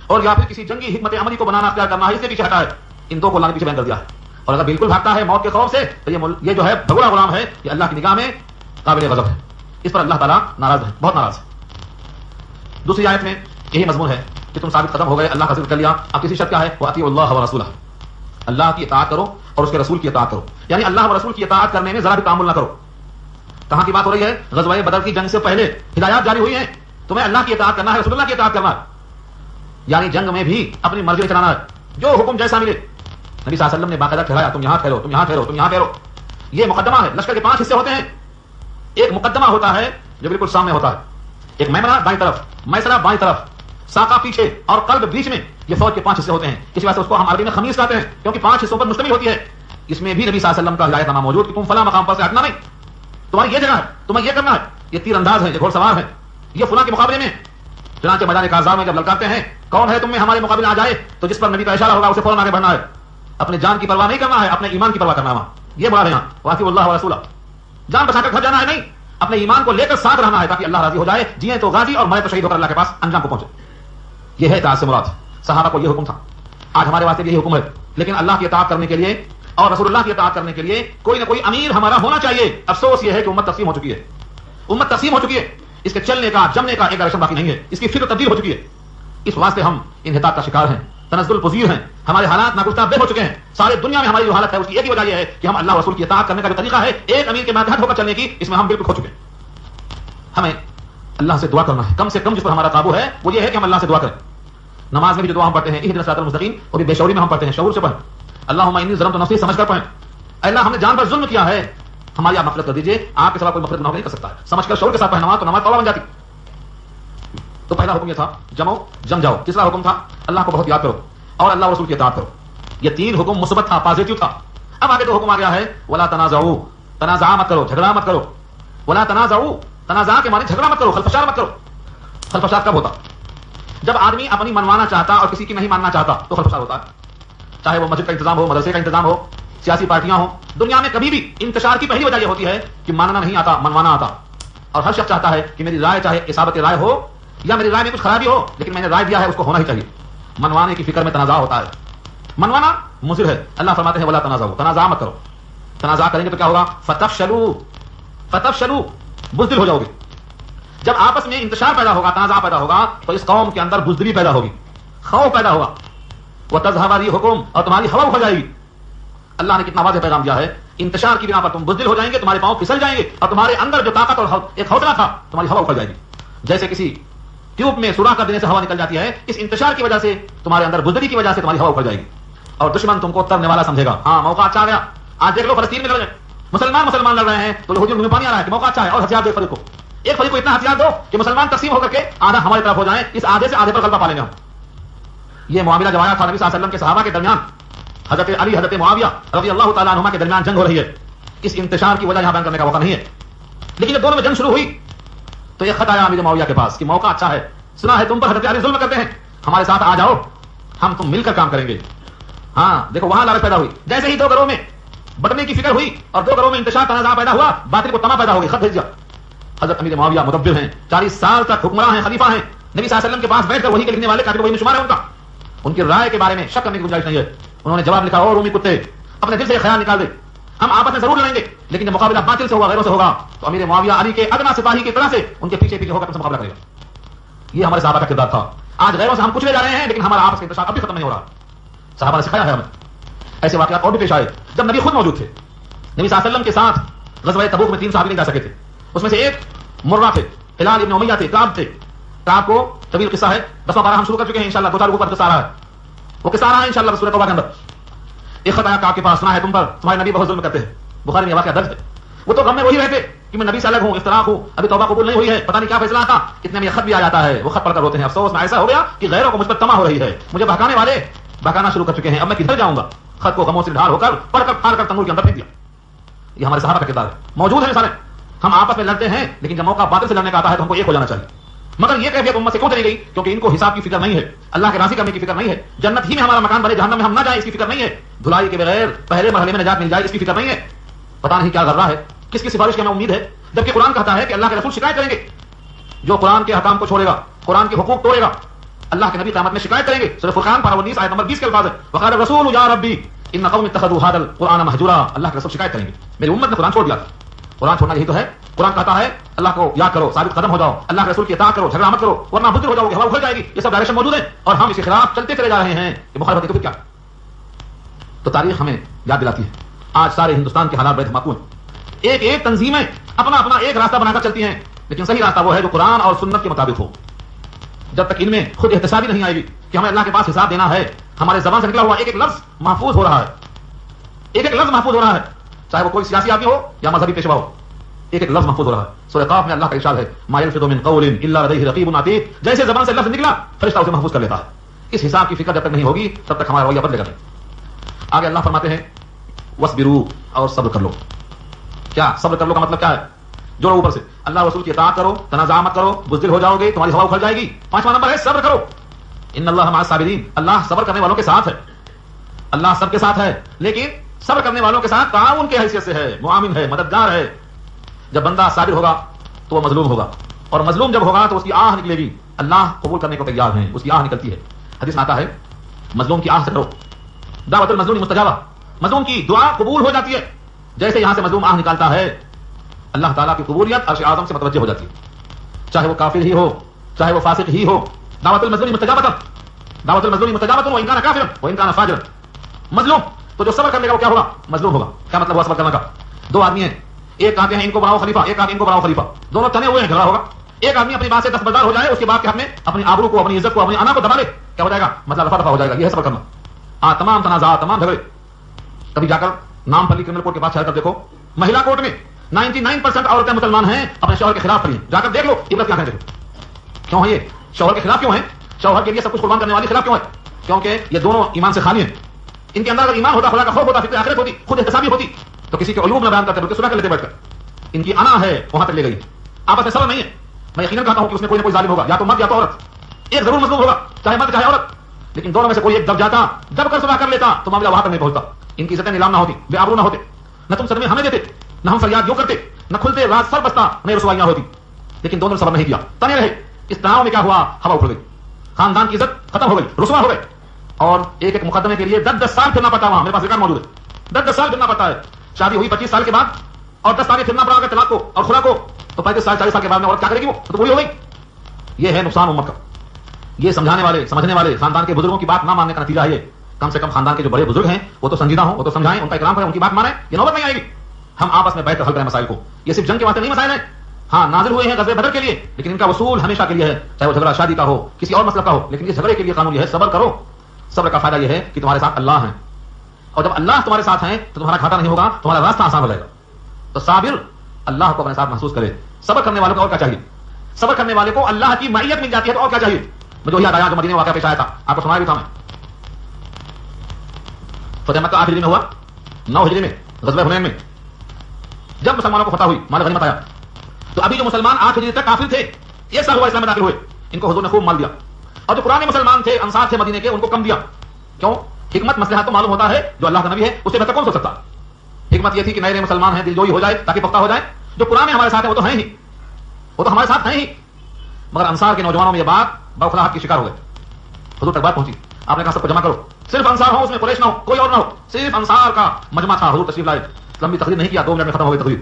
اور یا پھر کسی جنگی حکمت عملی کو بنانا اختیار کرنا ہے، اس سے پیچھے ہٹا ہے۔ ان دو کو اللہ نے پیچھے بیان کر دیا ہے۔ اور اگر بالکل بھاگتا ہے موت کے خوف سے تو یہ جو ہے بھگوڑا غلام ہے، یہ اللہ کی نگاہ میں قابل غضب ہے، اس پر اللہ تعالیٰ ناراض ہے، بہت ناراض ہے۔ دوسری آیت میں یہی مضمون ہے کہ تم ثابت قدم ہو گئے، اللہ کا ذکر کر لیا، اب تیسری شرط کیا ہے؟ وَأَطِیعُوا اللَّهَ وَرَسُولَهُ، اللہ کی اطاعت کرو اور اس کے رسول کی اطاعت کرو، یعنی اللہ و رسول کی اطاعت کرنے میں ذرا بھی تعامل نہ کرو۔ کہاں کی بات ہو رہی ہے؟ غزوہ بدر کی جنگ سے پہلے ہدایات جاری ہوئی ہیں، تمہیں اللہ کی اطاعت کرنا ہے، رسول اللہ کی اطاعت کرنا ہے، یعنی جنگ میں بھی اپنی مرضی چلانا ہے، جو حکم جیسا ملے۔ نبی صلی اللہ علیہ وسلم نے باقاعدہ ٹھہرایا، تم یہاں ٹھہرو، تم یہاں ٹھہرو، تم یہاں ٹھہرو۔ یہ مقدمہ ہے، لشکر کے 5 حصے ہوتے ہیں۔ ایک مقدمہ ہوتا ہے جو بالکل سامنے ہوتا ہے، ایک میمنہ دائیں طرف، میسرہ بائیں طرف، ساقہ پیچھے اور قلب بیچ میں. یہ فوج کے 5 حصے ہوتے ہیں. اس وجہ سے اس کو ہم عربی میں خمیس کہتے ہیں، کیونکہ 5 حصوں پر مشتمل ہوتی ہے. اس میں بھی نبی صلی اللہ علیہ وسلم کا ہدایت نامہ موجود کہ تم فلاں مقام پر سے ہٹنا نہیں، تمہاری یہ جگہ ہے، تمہیں یہ کرنا ہے. یہ تیر انداز ہے، یہ گھوڑ سوار ہے، یہ فلاں کے مقابلے میں. چنانچہ میدان کاذاب میں جب للکارتے ہیں کون ہے تم میں ہمارے مقابلے آ جائے، تو جس پر نبی کا اشارہ ہوگا اسے فوراً آگے بڑھنا ہے. اپنے جان کی پرواہ نہیں کرنا ہے، اپنے ایمان کی پرواہ کرنا ہے. یہ بڑا یہاں واقعی اللہ و رسولہ، جان بچا کر گھر جانا ہے نہیں، اپنے ایمان کو لے کر ساتھ رہنا ہے تاکہ اللہ راضی ہو جائے. جیے تو غازی اور مرے تو شہید ہو کر اللہ کے پاس انجام کو پہنچے. یہ ہے اطاعت سے مراد. صحابہ کو یہ حکم تھا، آج ہمارے واسطے یہی حکم ہے. لیکن اللہ کی اطاعت کرنے کے لیے اور رسول اللہ کی اطاعت کرنے کے لیے کوئی نہ کوئی امیر ہمارا ہونا چاہیے. افسوس یہ ہے کہ امت تقسیم ہو چکی ہے. امت تقسیم ہو چکی ہے، اس کے چلنے کا جمنے کا ایک ڈائریکشن باقی نہیں ہے. اس کی فکر تبدیل ہو چکی ہے. اس واسطے ہم انحطاط کا شکار ہیں، تنزل پذیر ہیں. ہمارے حالات ناگفتہ بے ہو چکے ہیں. سارے دنیا میں ہماری جو حالت ہے اس کی ایک ہی وجہ یہ ہے کہ ہم اللہ رسول کی اطاعت کرنے کا جو طریقہ ہے ایک امیر کے ماتحت ہو کر چلنے کی، اس میں ہم بالکل کھو چکے ہیں. ہمیں اللہ سے دعا کرنا ہے. کم سے کم جس پر ہمارا قابو ہے وہ یہ ہے کہ ہم اللہ سے دعا کریں. نماز میں بھی جو دعا ہم پڑھتے ہیں اہدنا الصراط المستقیم، وہ بھی بے شعوری میں ہم پڑھتے ہیں، شعور سے پڑھیں. اللہم انی ظلمت نفسی سمجھ کر پڑھیں. اے اللہ ہم نے جان پر ظلم کیا ہے، ہماری آپ مغفرت کر دیجیے. آپ کے سوا کوئی مغفرت گناہ نہیں کر سکتا ہے. سمجھ کر شعور کے ساتھ پڑھیں نماز، تو نماز توبہ بن جاتی. تو پہلا حکم یہ تھا جم جاؤ. تیسرا حکم تھا اللہ کو بہت یاد کرو اور اللہ رسول کی اطاعت کرو. یہ 3 حکم مثبت تھا، پازیٹیو تھا. اب آگے 2 حکم آ گیا ہے ولا تنازعوا، تنازع مت کرو، جھگڑا مت کرو. ولا تنازعوا، تنازع کے معنی جھگڑا مت کرو، خلفشار مت کرو. خلفشار کب ہوتا؟ جب آدمی اپنی منوانا چاہتا اور کسی کی نہیں ماننا چاہتا تو خلفشار ہوتا ہے. چاہے وہ مسجد کا انتظام ہو، مدرسے کا انتظام ہو، سیاسی پارٹیاں ہوں. دنیا میں کبھی بھی انتشار کی پہلی وجہ یہ ہوتی ہے کہ ماننا نہیں آتا، منوانا آتا. اور ہر شخص چاہتا ہے کہ میری رائے چاہے اصابت رائے ہو یا میری رائے میں کچھ خرابی ہو، لیکن میں نے رائے دیا ہے اس کو ہونا ہی چاہیے. منوانے کی فکر میں تنازع ہوتا ہے. منوانا مضر ہے. اللہ فرماتے ہیں ولا تنازعوا، تنازع مت کرو. تنازع کریں گے تو کیا ہوگا؟ فتفشلوا، بزدل ہو جاؤ گے. جب آپس میں انتشار پیدا ہوگا، تنازع پیدا ہوگا، تو اس قوم کے اندر بزدلی پیدا ہوگی، خوف پیدا ہوگا. وتذهب ريحكم، اور تمہاری ہوا اکھڑ جائے گی. اللہ نے کتنا واضح پیغام دیا ہے. انتشار کی بنا پر تم بزدل ہو جائیں گے، تمہارے پاؤں پھسل جائیں گے، اور تمہارے اندر جو طاقت اور ایک حوصلہ تھا تمہاری ہوا اکھڑ جائے گی. جیسے کسی ٹیوب میں سوراخ کر دینے سے ہوا نکل جاتی ہے، اس انتشار کی وجہ سے تمہارے اندر بزدلی کی وجہ سے تمہاری ہوا اکھڑ جائے گی اور دشمن تم کو ترنے والا سمجھے گا. ہاں موقع اچھا آ گیا. آج دیکھ لو فلسطین میں لڑ رہے ہیں، مسلمان لڑ رہے ہیں تو یہودیوں میں پانی آ رہا ہے کہ موقع اچھا ہے اور ہتھیار دو ایک فریق کو اتنا ہتھیار دو کہ مسلمان تقسیم ہو کر کے آدھا ہماری طرف ہو جائیں، اس آدھے سے آدھے پر غلبہ پا لیں گے ہم. یہ معاملہ جب آیا تھا نبی صلی اللہ علیہ وسلم کے صحابہ کے درمیان، حضرت علی حضرت معاویہ رضی اللہ تعالیٰ عنہما کے درمیان جنگ ہو رہی ہے. اس انتشار کی وجہ یہاں بیان کرنے کا موقع نہیں ہے، لیکن جب دونوں میں جنگ شروع ہوئی تو یہ خط آیا امیر معاویہ کے پاس کہ موقع اچھا ہے، سنا ہے تم پر حضرت علی ظلم کرتے ہیں، ہمارے ساتھ آ جاؤ، ہم تم مل کر کام کریں گے. ہاں دیکھو وہاں لالچ پیدا ہوئی. جیسے ہی 2 گروہ میں بٹنے کی فکر ہوئی اور 2 گروہ میں انتشار تنازع پیدا ہوا، باطل کو تما پیدا ہو گئی. خط بھیج دیا. حضرت امیر معاویہ مدبر ہیں، 40 سال تک حکمراں ہیں، خلیفہ ہیں. نبی صلی اللہ علیہ وسلم کے پاس بیٹھ کر وہی کے لکھنے والے کاتب وہی میں شمار ہے ان کا. ان کی رائے کے بارے میں شک کرنے کی گنجائش نہیں ہے. انہوں نے جواب لکھا، اور رومی کتے اپنے دل سے خیال نکال دے، ہم آپس میں ضرور لڑیں گے، لیکن جب مقابلہ باطل سے ہوگا، غیروں سے ہوگا، تو امیر معاویہ علی کے ادنا سپاہی کی طرح سے ان کے پیچھے پیچھے ہو کر ان سے مقابلہ کرے گا. یہ ہمارے صحابہ کا کردار تھا. آج غیروں سے ہم کچھ لے جا رہے ہیں، لیکن ہمارا آپس کا انتشار ابھی ختم نہیں ہو رہا. صحابہ نے سکھایا ہے ہمیں. ایسے واقعات اور بھی پیش آئے جب نبی خود موجود تھے. نبی صلی اللہ علیہ وسلم کے ساتھ غزوہ تبوک میں 3 صحابی نہیں جا سکے تھے. اس میں سے ایک مرہ تھے، ہلال ابن امیہ تھے، کعب تھے. کعب کو طویل قصہ ہے، 10 ہم شروع کر چکے ہیں انشاءاللہ. 2-4 اوپر قصہ آ رہا ہے، وہ قصہ آ رہا ہے انشاءاللہ سورہ توبہ کے اندر. ایک خط آیا کعب کے پاس، سنا ہے تم پر تمہارے نبی بہت ظلم کرتے ہیں. بخاری میں واقعہ درج ہے. وہ تو غم میں وہی رہتے کہ میں نبی سے الگ ہوں، افتراق ہوں، ابھی توبہ قبول نہیں ہوئی ہے، پتہ نہیں کیا فیصلہ آتا. اتنے میں یہ خط بھی آ جاتا ہے. وہ خط پڑھ کر روتے ہیں، افسوس میں ایسا ہو گیا کہ غیروں کو مجھ پر تما ہو رہی ہے، مجھے بہکانے والے بہکانا شروع کر چکے ہیں، اب میں کدھر جاؤں گا. خط کو غموں سے ڈھال ہو کر پڑھ کر پھاڑ کر تنور کے اندر پھینک دیا. یہ ہمارے صحابہ کا کردار ہے. موجود ہیں سارے. ہم آپس میں لڑتے ہیں، لیکن جب موقع باطل سے لڑنے کا آتا ہے تو ہم کو ایک ہو جانا چاہیے. مگر یہ کیفیت امت سے کیوں چلی گئی؟ کیونکہ ان کو حساب کی فکر نہیں ہے، اللہ کے راضی کرنے کی فکر نہیں ہے، جنت ہی میں ہمارا مکان بنے، جہنم میں ہم نہ جائیں اس کی فکر نہیں ہے، دھلائی کے بغیر پہلے مرحلے میں نجات مل جائے اس کی فکر نہیں ہے. پتہ نہیں کیا غرہ ہے، کس کی سفارش کی ہمیں امید ہے، جبکہ قرآن کہتا ہے کہ اللہ کے رسول شکایت کریں گے. جو قرآن کے حکام کو چھوڑے گا، قرآن کے حقوق توڑے گا، اللہ کے نبی قیامت میں شکایت کریں گے. سورہ فرقان پارہ 19 آیت نمبر 20 کے الفاظ ہے، وقال الرسول یا ربی ان قوم اتخذوا هذا القرآن مهجورا. اللہ کے رسول شکایت کریں گے، میری امت نے قرآن چھوڑ دیا تھا. قرآن چھوڑنا یہی تو ہے. قرآن کہتا ہے اللہ کو یاد کرو، ثابت قدم ہو جاؤ، اللہ کے رسول کی اطاعت کرو، جھگڑا مت کرو ورنہ بدر ہو جاؤ گے، ہوا اکھڑ جائے گی. یہ سب ڈائریکشن موجود ہے اور ہم اس کے خلاف چلتے چلے جا رہے ہیں. یہ مخالفت تو کیا؟ تو تاریخ ہمیں یاد دلاتی ہے. آج سارے ہندوستان کے حالات بے دھماکوں ہیں. ایک ایک تنظیمیں اپنا اپنا ایک راستہ بنا کر چلتی ہیں، لیکن صحیح راستہ وہ ہے جو قرآن اور سنت کے مطابق ہو. جب تک ان میں خود احتسابی نہیں آئے گی کہ ہمیں اللہ کے پاس حساب دینا ہے، ہمارے زبان سے نکلا ہوا ایک ایک لفظ محفوظ ہو رہا ہے، ایک ایک لفظ محفوظ ہو رہا ہے، چاہے وہ کوئی سیاسی آدمی ہو یا مذہبی پیشوا ہو. ایک ایک لفظ محفوظ ہو رہا ہے. سورہ قاف میں اللہ کا ارشاد ہے ما یلفظ من قول الا لدیہ رقیب عتید. جیسے زبان سے لفظ نکلا فرشتہ اسے محفوظ کر لیتا ہے. اس حساب کی فکر جب تک نہیں ہوگی تب تک ہمارا رویہ بدلے گا نہیں. آگے اللہ فرماتے ہیں وَاصْبِرُوا، اور صبر کر لو. کیا صبر کر لو کا مطلب کیا ہے؟ جو اوپر سے اللہ رسول کی اطاعت کرو، تنازع مت کرو، بزدل ہو جاؤ گے، تمہاری ہوا اکھڑ جائے گی. 5واں نمبر ہے صبر کرو. ان اللہ مع الصابرین، اللہ صبر کرنے والوں کے ساتھ ہے. اللہ سب کے ساتھ ہے، لیکن صبر کرنے والوں کے ساتھ تعاون کی حیثیت سے ہے، معاون ہے، مددگار ہے. جب بندہ صابر ہوگا تو وہ مظلوم ہوگا، اور مظلوم جب ہوگا تو اس کی آہ نکلے گی. اللہ قبول کرنے کو تیار ہیں، اس کی آہ نکلتی ہے. حدیث میں آتا ہے مظلوم کی آہ سے ڈرو، دعوت المظلوم مستجابہ، مظلوم کی دعا قبول ہو جاتی ہے. جیسے یہاں سے مظلوم آہ نکالتا ہے اللہ تعالیٰ کی قبولیت عرش اعظم سے متوجہ ہو جاتی ہے. چاہے وہ کافر ہی ہو، چاہے وہ فاسق ہی ہو. دعوت المظلوم مستجابہ، دعوت المظلوم مستجابہ وان کان کافرا وان کان فاجرا. مظلوم تو جو صبر کر لے گا وہ کیا ہوگا؟ مظلوم ہوگا. کیا مطلب ہوا صبر کرنے کا؟ دو آدمی ہیں، ایک کہتے ہیں ان کو بناؤ خلیفہ، ایک کہتے ہیں ان کو بناؤ خلیفہ. دونوں تنے ہوئے ہیں، جھگڑا ہوگا. ایک آدمی اپنی بات سے دستبردار ہو جائے، اس کے بعد کے حق میں اپنی آبرو کو، اپنی عزت کو، اپنی انا کو دبا لے، کیا ہو جائے گا؟ مطلب رفع دفع ہو جائے گا. یہ ہے صبر کرنا. ہاں تمام تنازعات، تمام جھگڑے. کبھی جا کر نام پلی کرنل کورٹ کے پاس چل کر دیکھو، مہیلا کورٹ میں 99% عورتیں مسلمان ہیں، اپنے شوہر کے خلاف کھڑی ہیں. جا کر دیکھ لو عبرت کیا دیکھو. کیوں ہے یہ؟ شوہر کے خلاف کیوں ہے؟ شوہر کے لیے سب کچھ قربان کرنے والی خلاف کیوں ہے؟ کیونکہ یہ دونوں ایمان سے خالی ہیں. ان کے اندر اگر ایمان ہوتا، خدا کا خوف ہوتا، فکر آخرت ہوتی، خود احتسابی ہوتی، تو کسی کے عیوب نہ بیان کرتے بلکہ سنا کر لیتے بیٹھ کر. ان کی انا ہے وہاں تک لے گئی. آپس میں صبر نہیں ہے. میں یقیناً کہتا ہوں کہ اس میں کوئی نہ کوئی ظالم ہوگا، یا تو مرد یا تو عورت. ایک ضرور مظلوم ہوگا، چاہے مرد چاہے عورت. لیکن دونوں میں سے کوئی ایک دب جاتا، دب کر صلح کر لیتا تو معاملہ وہاں تک نہیں پہنچتا. ان کی عزتیں نیلام نہ ہوتی، بے آبرو نہ ہوتے، نہ تم صدمے ہمیں دیتے، نہ ہم فریاد یوں کرتے، نہ کھلتے راز سر بستا، نہ رسوائیاں ہوتی. لیکن دونوں نے صبر نہیں کیا، تنے رہے. اس تناؤ میں کیا ہوا؟ ہوا اکھڑ گئی. خاندان کی عزت ختم ہو گئی، رسوا ہو گئے. اور ایک ایک مقدمے کے لیے 10 سال پھرنا پڑتا. وہاں میرے پاس ریکارڈ موجود ہے. 10 سال پھرنا پڑتا ہے. شادی ہوئی 25 سال کے بعد، اور 10 سال پھرنا پڑا اگر طلاق کو اور خلا کو، تو 35 سال 40 سال کے بعد میں عورت کیا کرے گی؟ وہ تو پوری ہو گئی. یہ ہے نقصان امت کا. یہ سمجھانے والے، سمجھنے والے، خاندان کے بزرگوں کی بات نہ ماننے کا نتیجہ ہے یہ. کم سے کم خاندان کے جو بڑے بزرگ ہیں وہ تو سنجیدہ ہوں، وہ تو سمجھائیں، ان کا اکرام کریں، ان کی بات مانیں. یہ نوبت نہیں آئے گی. ہم آپس میں بیٹھ کر حل کریں مسائل کو. یہ صرف جنگ کے واسطے نہیں مسائل ہیں. ہاں نازل ہوئے ہیں غزوہ بدر کے لیے، لیکن ان کا وصول ہمیشہ کے لیے ہے، چاہے وہ جھگڑا شادی کا ہو، کسی اور مسئلہ کا ہو. لیکن اس جھگڑے کے لیے قانون یہ ہے صبر کرو. صبر کا فائدہ یہ ہے کہ تمہارے ساتھ اللہ ہیں، اور جب اللہ تمہارے ساتھ ہیں تو تمہارا گھاٹا نہیں ہوگا، تمہارا راستہ آسان ہو جائے گا. تو صابر اللہ کو اپنے ساتھ محسوس کرے. صبر کرنے والوں کو اور کیا چاہیے؟ صبر کرنے والے کو اللہ کی معیت مل جاتی ہے تو اور کیا چاہیے؟ مجھے یاد آیا جو مدینے میں واقعہ پیش آیا تھا، آپ کو سنایا بھی تھا میں. فتح مکہ 8 ہجری میں ہوا. 9 ہجری میں غزوہ حنین میں جب مسلمانوں کو فتح ہوئی، مال غنیمت آیا، تو ابھی جو مسلمان 8 ہجری تک کافر تھے، 1 سال ہوا اسلام میں داخل ہوئے، ان کو حضور نے خوب مال دیا. اور جو پرانے مسلمان تھے، انصار تھے مدینے کے، ان کو کم دیا. کیوں؟ حکمت مصلحت تو معلوم ہوتا ہے، جو اللہ کا نبی ہے اس سے بہتر کون سو سکتا. حکمت یہ تھی کہ نئے نئے مسلمان ہیں، دل جوئی ہو جائے تاکہ پختہ ہو جائے. جو پرانے ہمارے ساتھ ہیں وہ تو ہیں ہی، وہ تو ہمارے ساتھ ہیں ہی. مگر انصار کے نوجوانوں میں یہ بات بوکھلاہٹ کی شکار ہو گئے. حضور تک بات پہنچی. آپ نے کہا سب کو جمع کرو، صرف انصار ہو، اس میں قریش نہ ہو، کوئی اور نہ ہو، صرف انصار کا مجمع تھا. حضور تشریف لائے، لمبی تقریر نہیں کیا، 2 منٹ میں ختم ہو گئی تقریر.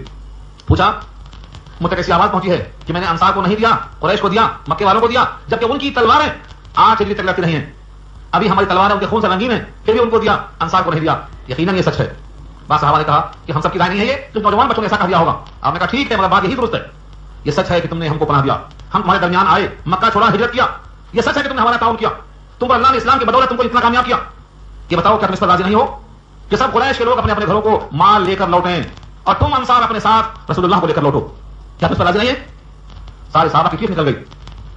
پوچھا مجھ تک ایسی آواز پہنچی ہے کہ میں نے انصار کو نہیں دیا، قریش کو دیا، مکے والوں کو دیا، جبکہ ان کی تلواریں 8 ہجری تک لڑتی نہیں ہیں. ابھی ہماری تلواریں ان کے خون سے رنگین ہیں، پھر بھی ان کو دیا، انصار کو نہیں دیا. یقیناً یہ سچ ہے. بعض صحابہ نے کہا کہ ہم سب کی رائے نہیں ہے، یہ تو نوجوان بچوں نے ایسا کہا دیا ہوگا. آپ نے کہا ٹھیک ہے، مگر بات یہی درست ہے. یہ سچ ہے کہ تم نے ہم کو پناہ دیا، ہم تمہارے درمیان آئے، مکہ چھوڑا، ہجرت کیا. یہ سچ ہے کہ تم نے ہمارا تعاون کیا، تم پر اللہ نے اسلام کی بدولت تم کو اتنا کامیاب کیا. یہ بتاؤ کیا تم اس پر راضی نہیں ہو کہ سب قریش کے لوگ اپنے اپنے گھروں کو مال لے کر لوٹیں اور تم انصار اپنے ساتھ رسول اللہ کو لے کر لوٹو؟ کیا تم اس پر راضی نہیں ہے؟ سارے صحابہ کی پیٹھ نکل گئی.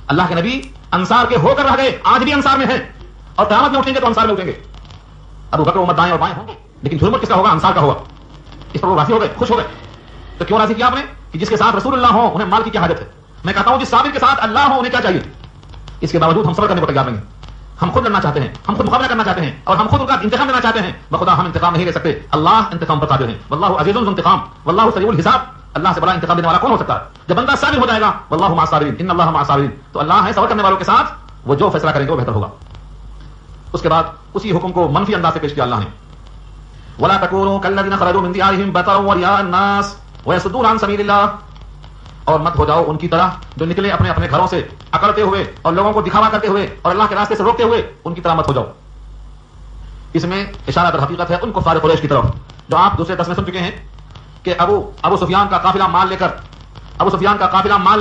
اللہ کے نبی انصار کے ہو کر رہ گئے، آج بھی انصار میں ہیں، اور قیامت میں اٹھیں گے تو انصار میں اٹھیں گے. ابو بکر عمر دائیں اور بائیں ہوں گے، لیکن جھرمٹ کس کا ہوگا؟ انصار کا ہوگا. اس پر وہ راضی ہو گئے، خوش ہو گئے. تو کیوں راضی کیا آپ نے؟ کہ جس کے ساتھ رسول اللہ ہو انہیں مال کی کیا حاجت ہے. میں کہتا ہوں جس صابر کے ساتھ اللہ ہو انہیں کیا چاہیے. اس کے باوجود ہم صبر کرنے کو تیار نہیں ہیں. ہم خود لڑنا چاہتے ہیں، ہم خود مقابلہ کرنا چاہتے ہیں، اور ہم خود ان کا انتقام لینا چاہتے ہیں. بخدا ہم انتقام نہیں لے سکتے، اللہ انتقام پر قادر ہے. واللہ عزیز ذو انتقام، واللہ سریع الحساب. اللہ سے بڑا انتقام دینے والا کون ہو سکتا ہے؟ جب بندہ صابر ہو جائے گا، واللہ مع الصابرین، ان اللہ مع الصابرین، تو اللہ ہے صبر کرنے والوں کے ساتھ. وہ جو فیصلہ کریں گے وہ بہتر ہوگا. اس کے بعد اسی حکم کو منفی انداز سے پیش کیا اللہ نے. ولا تکونوا کالذین خرجوا من دیارہم بطرا ورئاء الناس ویصدون عن سبیل اللہ. اور مت ہو جاؤ ان کی طرح جو نکلے اپنے اپنے گھروں سے اکڑتے ہوئے اور لوگوں کو دکھاوا کرتے ہوئے اور اللہ کے راستے سے روکتے ہوئے. ان کی طرح مت ہو جاؤ. اس میں اشارہ در حقیقت ہے ان کفار قریش کی طرف، جو آپ دوسرے درس میں سن چکے ہیں کہ ابو سفیان کا قافلہ مال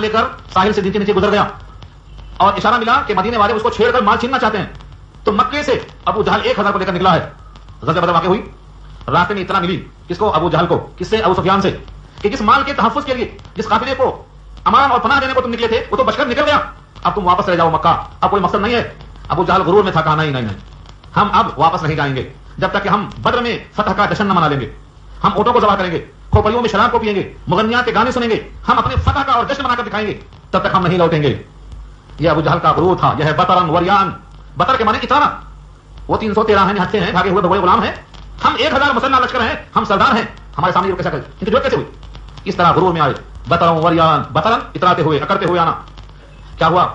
لے کر ساحل سے دن کے نیچے گزر گیا، اور اشارہ ملا کہ مدینے والے اس کو چھیڑ کر مال چھیننا چاہتے ہیں. تو مکے سے ابو جہل 1000 کو لے کر نکلا ہے. غزوہ بدر واقع ہوئی، راستے میں اطلاع ملی کس کو؟ ابو جہل کو. کس سے؟ ابو سفیان سے. کہ جس مال کے تحفظ کے لیے جس قافلے کو امان اور پناہ دینے کو تم نکلے تھے وہ تو بچ کر نکل گیا، اب تم واپس رہ جاؤ مکہ، اب کوئی مقصد نہیں ہے۔ ابو جہل غرور میں تھا، کہا نہیں، ہم اب واپس نہیں جائیں گے جب تک کہ ہم بدر میں فتح کا جشن نہ منا لیں گے، ہم اونٹوں کو ذبح کریں گے، کھوپڑیوں میں شراب کو پیئیں گے، مغنیات کے گانے سنیں گے، ہم اپنے فتح کا اور جشن منا کر دکھائیں گے، تب تک ہم نہیں لوٹیں گے۔ یہ ابو جہل کا غرور تھا۔ یہ ہے بطرن وریان، بطر کے معنی اترانا۔ وہ 313 ہیں، نہتے ہیں، بھاگے ہوئے بھگوڑے غلام ہیں، ہم 1000 مسلح لشکر ہیں، ہم سردار ہیں، ہمارے سامنے کیسا کرے، ان کی ضرورت کیسے ہوئی؟ اس طرح غرور میں آئے، بطرن وریان، بطرن اتراتے ہوئے، اکڑتے ہوئے آنا۔ کیا ہوا؟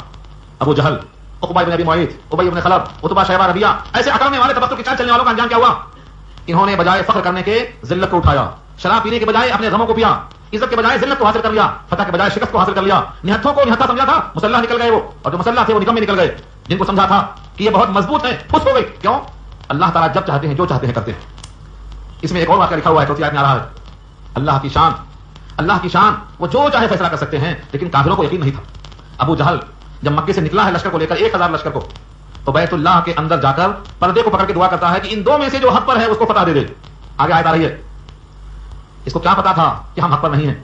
ابو جہل، عقبہ بن ابی معیط، ابی بن خلف، عتبہ شیبہ ربیہ، ایسے اکڑنے والے تبختر کی چال چلنے والوں کا انجام کیا ہوا؟ انہوں نے بجائے فخر کرنے کے ذلت کو اٹھایا، شراب پینے کے بجائے اپنے غموں کو پیا، عزت کے بجائے ذلت کو حاصل کر لیا، فتح کے بجائے شکست کو حاصل کر لیا۔ نہتھوں کو نہتھا سمجھا تھا، مسلح نکل گئے وہ، اور جو مسلح تھے وہ نکمے نکل گئے۔ جن کو سمجھا تھا کہ یہ بہت مضبوط ہیں، خوش ہو گئی۔ کیوں؟ اللہ تعالیٰ جب چاہتے ہیں جو چاہتے ہیں کرتے ہیں۔ اس میں ایک اور واقعہ لکھا ہوا ہے، چوتھی آیت میں آ رہا ہے، اللہ کی شان، اللہ کی شان، وہ جو چاہے فیصلہ کر سکتے ہیں، لیکن کافروں کو یقین نہیں تھا۔ ابو جہل جب مکے سے نکلا ہے لشکر کو لے کر 1000 لشکر کو، تو بیت اللہ کے اندر جا کر پردے کو پکڑ کے دعا کرتا ہے کہ ان دو میں سے جو حق پر ہے اس کو فتح دے دے۔ آگے آیت آ رہی ہے۔ اس کو کیا پتا تھا کہ ہم حق پر نہیں ہیں؟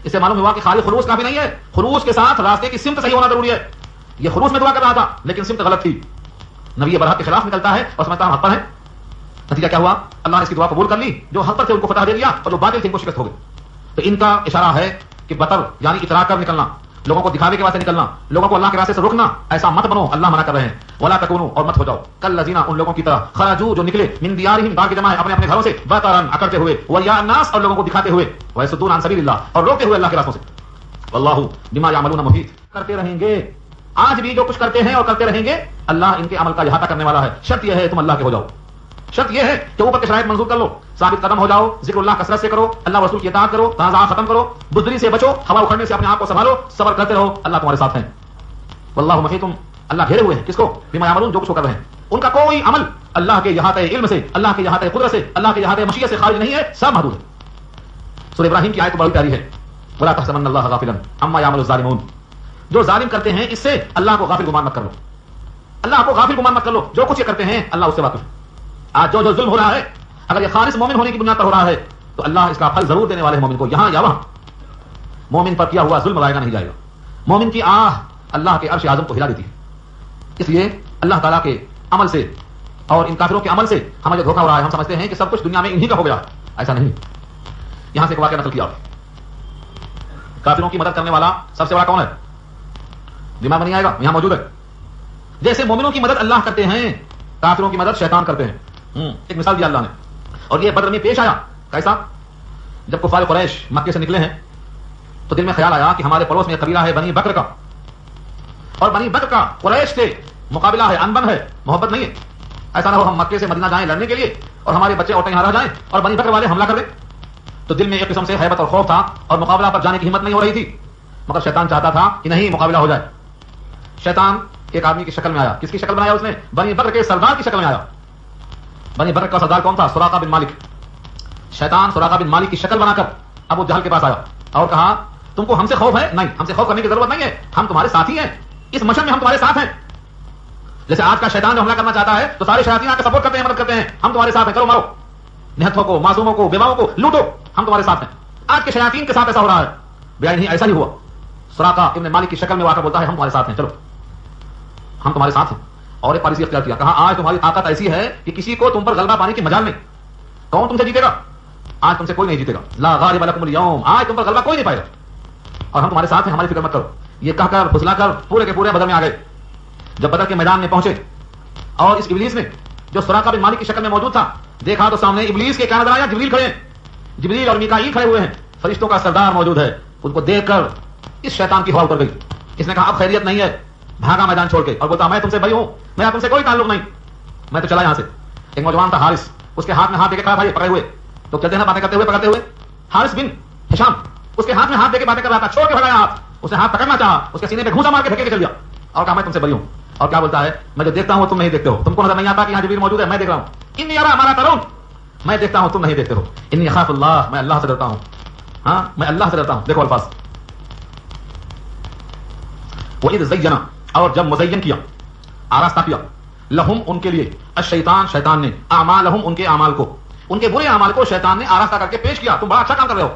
اس سے معلوم ہوا کہ خالی خلوص کافی نہیں ہے، خلوص کے ساتھ راستے کی سمت صحیح ہونا ضروری ہے۔ یہ خلوص میں دعا کر رہا تھا لیکن سمت غلط تھی، نبی برحق کے خلاف نکلتا ہے اور سمجھتا ہم حق پر ہیں۔ نتیجہ کیا ہوا؟ اللہ نے اس کی دعا قبول کر لی، جو حق پر تھے ان کو فتح دے دیا اور جو باطل تھے ان کو شکست ہو گئی۔ تو ان کا اشارہ ہے کہ بطر یعنی اترا کر نکلنا، لوگوں کو دکھاوے کے واسطے نکلنا، لوگوں کو اللہ کے راستے سے روکنا، ایسا مت بنو، اللہ منع کر رہے ہیں۔ ولا تکونوا، اور مت ہو جاؤ کالذین، ان لوگوں کی طرح، خرجوا، جو نکلے، من دیارہم، باغ جمع اپنے اپنے گھروں سے، بطرا، اکڑتے ہوئے، ورئاء الناس، اور لوگوں کو دکھاتے ہوئے، ویصدون عن سبیل اللہ، اور روکتے ہوئے اللہ کے راستوں سے۔ واللہ بما یعملون محیط، کرتے رہیں گے، آج بھی جو کچھ کرتے ہیں اور کرتے رہیں گے، اللہ ان کے عمل کا احاطہ کرنے والا ہے۔ شرط یہ ہے تم اللہ کے ہو جاؤ، شرط یہ ہے کہ اوپر کے شرائط منظور کر لو، ثابت قدم ہو جاؤ، ذکر اللہ کثرت سے کرو، اللہ رسول کی اطاعت کرو، تنازع ختم کرو، بزدلی سے بچو، ہوا اکھڑنے سے اپنے آپ کو سنبھالو، صبر کرتے رہو، اللہ تمہارے ساتھ ہیں۔ واللہ محیط، اللہ گھیرے ہوئے ہیں کس کو؟ بما یعملون، جو کچھ کر رہے ہیں۔ ان کا کوئی عمل اللہ کے احاطے علم سے، اللہ کے احاطے قدرت سے، اللہ کے احاطے مشیت سے خارج نہیں ہے، سب محدود ہے۔ سورہ ابراہیم کی آیت بڑی پیاری ہے، ولا تحسبن اللہ غافلا عما يعمل الظالمون، جو ظالم کرتے ہیں اس سے اللہ کو غافل گمان مت کر لو، اللہ کو غافل گمان مت کر لو، جو کچھ یہ کرتے ہیں اللہ اس سے واقف ہے۔ آج جو ظلم ہو رہا ہے، اگر یہ خالص مومن ہونے کی بنیاد پر ہو رہا ہے تو اللہ اس کا پھل ضرور دینے والے ہیں مومن کو، یہاں یا وہاں۔ مومن پر کیا ہوا ظلم رائگاں نہیں جائے گا، مومن کی آہ اللہ کے عرش اعظم کو ہلا دیتی ہے۔ اس لیے اللہ تعالیٰ کے عمل سے اور ان کافروں کے عمل سے ہمیں جو دھوکہ ہو رہا ہے، ہم سمجھتے ہیں کہ سب کچھ دنیا میں انہی کا ہو گیا، ایسا نہیں۔ یہاں سے ایک واقعہ نقل کیا، کافروں کی مدد کرنے والا سب سے بڑا کون ہے؟ دماغ نہیں آئے گا، یہاں موجود ہے۔ جیسے مومنوں کی مدد اللہ کرتے ہیں، کافروں کی مدد شیطان کرتے ہیں۔ ایک مثال دیا اللہ نے، اور یہ بدر میں پیش آیا۔ کیسا؟ جب کفار قریش مکے سے نکلے ہیں تو دل میں خیال آیا کہ ہمارے پڑوس میں ایک قبیلہ ہے بنی بکر کا، اور بنی بکر کا قریش سے مقابلہ ہے، انبن ہے، محبت نہیں ہے۔ ایسا نہ ہو ہم مکے سے مدینہ جائیں لڑنے کے لیے اور ہمارے بچے عورتیں یہاں رہ جائیں اور بنی بکر والے حملہ کر دیں۔ تو دل میں ایک قسم سے ہیبت اور خوف تھا اور مقابلہ پر جانے کی ہمت نہیں ہو رہی تھی، مگر شیطان چاہتا تھا کہ نہیں مقابلہ ہو جائے۔ شیطان ایک آدمی کی شکل میں آیا۔ کس کی شکل بنایا اس نے؟ بنی بکر کے سردار کی شکل میں آیا۔ بنی بکر کا سردار کون تھا؟ سراقہ بن مالک۔ شیطان سراقہ بن مالک کی شکل بنا کر ابو جہل کے پاس آیا اور کہا تم کو ہم سے خوف ہے؟ نہیں، ہم سے خوف کرنے کی ضرورت نہیں ہے، ہم تمہارے ساتھی ہیں، اس مشن میں ہم تمہارے ساتھ ہیں۔ جیسے آج کا شیطان جو حملہ کرنا چاہتا ہے تو سارے شیاطین آ کے سپورٹ کرتے ہیں، مدد کرتے ہیں، ہم تمہارے ساتھ ہیں، چلو مارو نہتھوں کو، معصوموں کو، بیواؤں کو لوٹو، ہم تمہارے ساتھ ہیں۔ آج کے شیاطین کے ساتھ ایسا ہو رہا ہے، بیان نہیں ایسا ہی ہوا۔ سراقہ ابن مالک کی شکل میں آ کر بولتا ہے ہم تمہارے ساتھ ہیں، چلو ہم تمہارے ساتھ ہیں۔ اور ایک پالیسی اختیار کیا، کہا آج تمہاری طاقت ایسی ہے کہ کسی کو تم پر غلبہ پانے کی مجال نہیں۔ کون تم سے جیتے گا؟ آج تم سے کوئی نہیں جیتے گا، لا غالب لکم اليوم، آج تم پر غلبہ کوئی نہیں پائے گا، اور ہم تمہارے ساتھ ہیں، ہماری فکر مت کرو۔ یہ کہہ کر پھسلا کر پورے کے پورے بدر میں آ گئے۔ جب بدر کے میدان میں پہنچے اور اس ابلیس نے جو سراقہ بن مالک کی شکل میں موجود تھا دیکھا تو سامنے ابلیس کے کیا نظر آیا؟ جبریل کھڑے ہیں، جبریل اور میکائیل کھڑے ہوئے ہیں، فرشتوں کا سردار موجود ہے۔ ان کو دیکھ کر اس شیطان کی ہوا اتر گئی، اس نے کہا اب خیریت نہیں ہے، بھاگا میدان چھوڑ کے اور بولتا میں تم سے بری ہوں، میرا تم سے کوئی تعلق نہیں، میں تو چلا یہاں سے۔ ایک نوجوان تھا حارث، اس کے ہاتھ میں ہاتھ دے کے کہا بھائی پکڑے ہوئے، تو چلتے ہیں باتیں کرتے ہوئے پکڑتے ہوئے، حارث بن ہشام اس کے ہاتھ میں ہاتھ دے کے باتیں کر رہا تھا، چھوڑ کے بھگایا ہاتھ، اس نے ہاتھ پکڑنا چاہا، اس کے سینے پہ گھونسا مار کے دھکے کے چل گیا اور کہا میں تم سے بری ہوں۔ اور کیا بولتا ہے؟ میں جو دیکھتا ہوں تم نہیں دیکھتے ہو، تم کو نظر نہیں آتا کہ یہاں جبریل موجود ہے، میں دیکھ رہا ہوں، انی ارا ما لا ترون، میں دیکھتا ہوں تم نہیں دیکھتے ہو، انی اخاف اللہ، میں اللہ سے ڈرتا ہوں، ہاں میں اللہ سے ڈرتا ہوں۔ دیکھو الفاظ، وَإِذْ زَيَّنَ، اور جب مزین کیا، آراستہ کیا، لہم ان کے لیے، الشیطان شیطان نے، اعمالہم ان کے اعمال کو، ان کے برے اعمال کو شیطان نے آراستہ کر کے پیش کیا، تم بڑا اچھا کام کر رہے ہو۔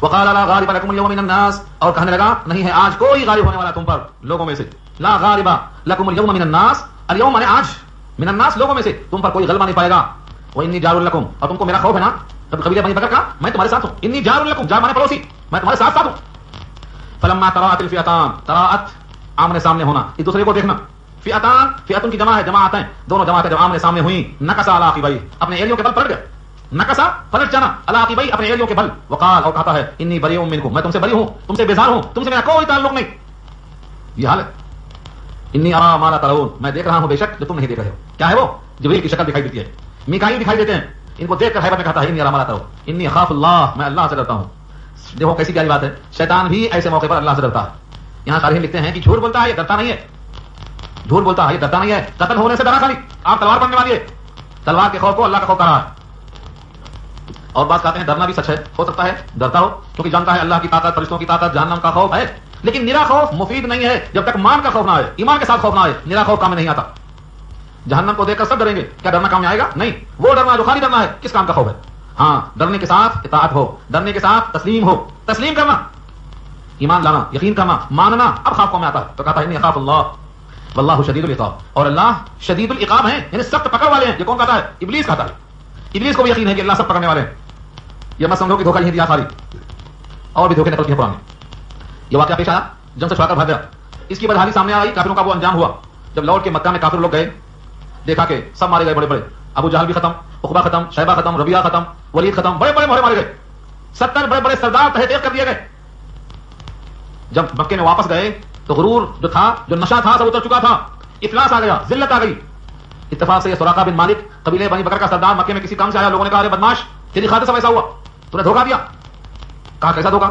وقال لا غالب لكم اليوم من الناس، اور کہنے لگا نہیں ہے آج کوئی غالب ہونے والا تم پر لوگوں میں سے. لا غالب لكم اليوم من الناس، اليوم مانے آج، من الناس لوگوں میں سے تم پر کوئی غلبہ نہیں پائے گا. وانی جار لكم، اور تم کو میرا خوف ہے نا قبیلہ بنی بکر کا، میں تمہارے ساتھ ہوں. انی جار لكم، جار مانے پڑوسی، میں تمہارے ساتھ ساتھ ہوں. فلما تراءت الفئتان، تراءت آمنے سامنے ہونا، ایک دوسرے کو دیکھنا. فئتان، فئتن کی جمع ہے، جماعتیں، دونوں جماعتیں جب آمنے سامنے ہوئیں، نکسا علی عقبیہ، اپنے ایڑیوں کے بل پلٹ گئے. نکسا پلٹ جانا، علی عقبیہ اپنے ایڑیوں کے بل. وقال، اور کہتا ہے انی بریء منکم، میں تم سے بری ہوں، تم سے بیزار ہوں، تم سے میرا کوئی تعلق نہیں. یہ حال ہے. انی ارا ما لا ترون، میں دیکھ رہا ہوں بے شک جو تم نہیں دیکھ رہے ہو. کیا ہے وہ؟ جبریل کی شکل دکھائی دیتی ہے، میکائیل دکھائی دیتے ہیں. ان کو دیکھ کر حیبت میں کہتا ہے انی ارا ما لا ترون، انی اخاف اللہ، میں اللہ سے ڈرتا ہوں. دیکھو کیسی پیاری بات ہے، شیطان بھی ایسے موقع پر اللہ سے ڈرتا ہے. یہاں شارحین لکھتے ہیں کہ جھوٹ بولتا ہے یہ ڈرتا نہیں ہے، جھوٹ بولتا ہے یہ ڈرتا نہیں ہے، قتل ہونے سے ڈرا خالی. آپ تلوار پڑھنے والی ہے، تلوار کے خوف کو اللہ کا خوف کر رہا ہے. اور بات کہتے ہیں ڈرنا بھی سچ ہے، ہو سکتا ہے ڈرتا ہو کیونکہ جانتا ہے اللہ کی طاقت، فرشتوں کی طاقت، جہنم کا خوف ہے. لیکن نرا خوف مفید نہیں ہے جب تک مان کا خوف نہ آئے، ایمان کے ساتھ خوف نہ آئے. نرا خوف کام میں نہیں آتا. جہنم کو دیکھ کر سب ڈریں گے، کیا ڈرنا کام میں آئے گا؟ نہیں. وہ ڈرنا جو خالی ڈرنا ہے کس کام کا خوف ہے؟ ہاں، ڈرنے کے ساتھ اطاعت ہو، ڈرنے کے ساتھ تسلیم ہو، تسلیم کرنا، ایمان لانا، یقین کرنا، ماننا، اب خوف کو میں آتا ہے. تو کہتا ہے انی اخاف اللہ واللہ شدید العقاب، اور اللہ شدید العقاب ہیں، یعنی سخت پکڑ والے ہیں. یہ کون کہتا ہے؟ ابلیس کہتا ہے. ابلیس کو بھی یقین ہے کہ اللہ سب پکڑنے والے ہیں. یہ مت سمجھو کہ دھوکہ نہیں دیا خالی، اور بھی دھوکے نکل کیے قرآن میں. یہ واقعہ پیش آیا، جنگ سے چھڑا کر بھاگ گیا. اس کی بدحالی سامنے آئی، کافروں کا وہ انجام ہوا. جب لوٹ کے مکہ میں کافر لوگ گئے، دیکھا کہ سب مارے گئے، بڑے بڑے. ابو جہل بھی ختم، عقبہ ختم، شیبہ ختم، ربیعہ ختم، ولید ختم، بڑے بڑے مارے گئے. 70 بڑے بڑے سردار تہہ تیغ کر دیے گئے. جب مکے میں واپس گئے تو غرور جو تھا، جو نشہ تھا، سب اتر چکا تھا. افلاس آ گیا، ذلت آ گئی. اتفاق سے یہ سراقہ بن مالک قبیلے بنی بکر کا سردار مکے میں کسی کام سے آیا. لوگوں نے کہا ارے بدماش، تیری خاطر سب ایسا ہوا، تو نے دھوکہ دیا. کہا کیسا دھوکہ؟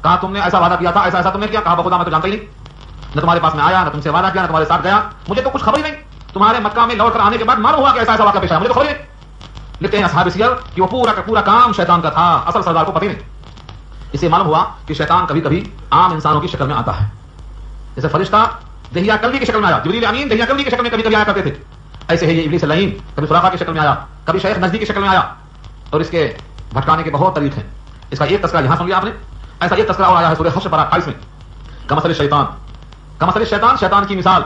کہا تم نے ایسا وعدہ کیا تھا، ایسا ایسا تم نے کیا. کہا بخدا میں تو جانتا ہی نہیں، نہ تمہارے پاس میں آیا، نہ تم سے وعدہ کیا، نہ تمہارے ساتھ گیا، مجھے تو کچھ خبر ہی نہیں. تمہارے مکہ میں لوٹ کر آنے کے بعد معلوم ہوا کہ ایسا ایسا واقعہ پیش آیا، مجھے تو خبر ہی نہیں. لکھتے ہیں اصحاب سیر کہ وہ پورا کا پورا کام شیطان کا تھا، اصل سردار کو پتہ نہیں. اسے معلوم ہوا کہ شیطان کبھی کبھی عام انسانوں کی شکل میں آتا ہے. جیسے فرشتہ دہیا کلبی کی شکل میں آیا، جبریل امین دہیا کلبی کی شکل میں کبھی کبھی آیا کرتے تھے، ایسے ہی یہ ابلیس لعین کبھی سراقہ کی شکل میں آیا، کبھی شیخ نجدی کی شکل میں آیا. اور اس کے بھٹکانے کے بہت طریق ہیں. اس کا ایک تذکرہ یہاں سن لیا آپ نے، ایسا ایک تذکرہ اور آیا ہے سورہ حشر پر 28 میں. کمثل الشیطان، کمثل الشیطان، شیطان کی مثال.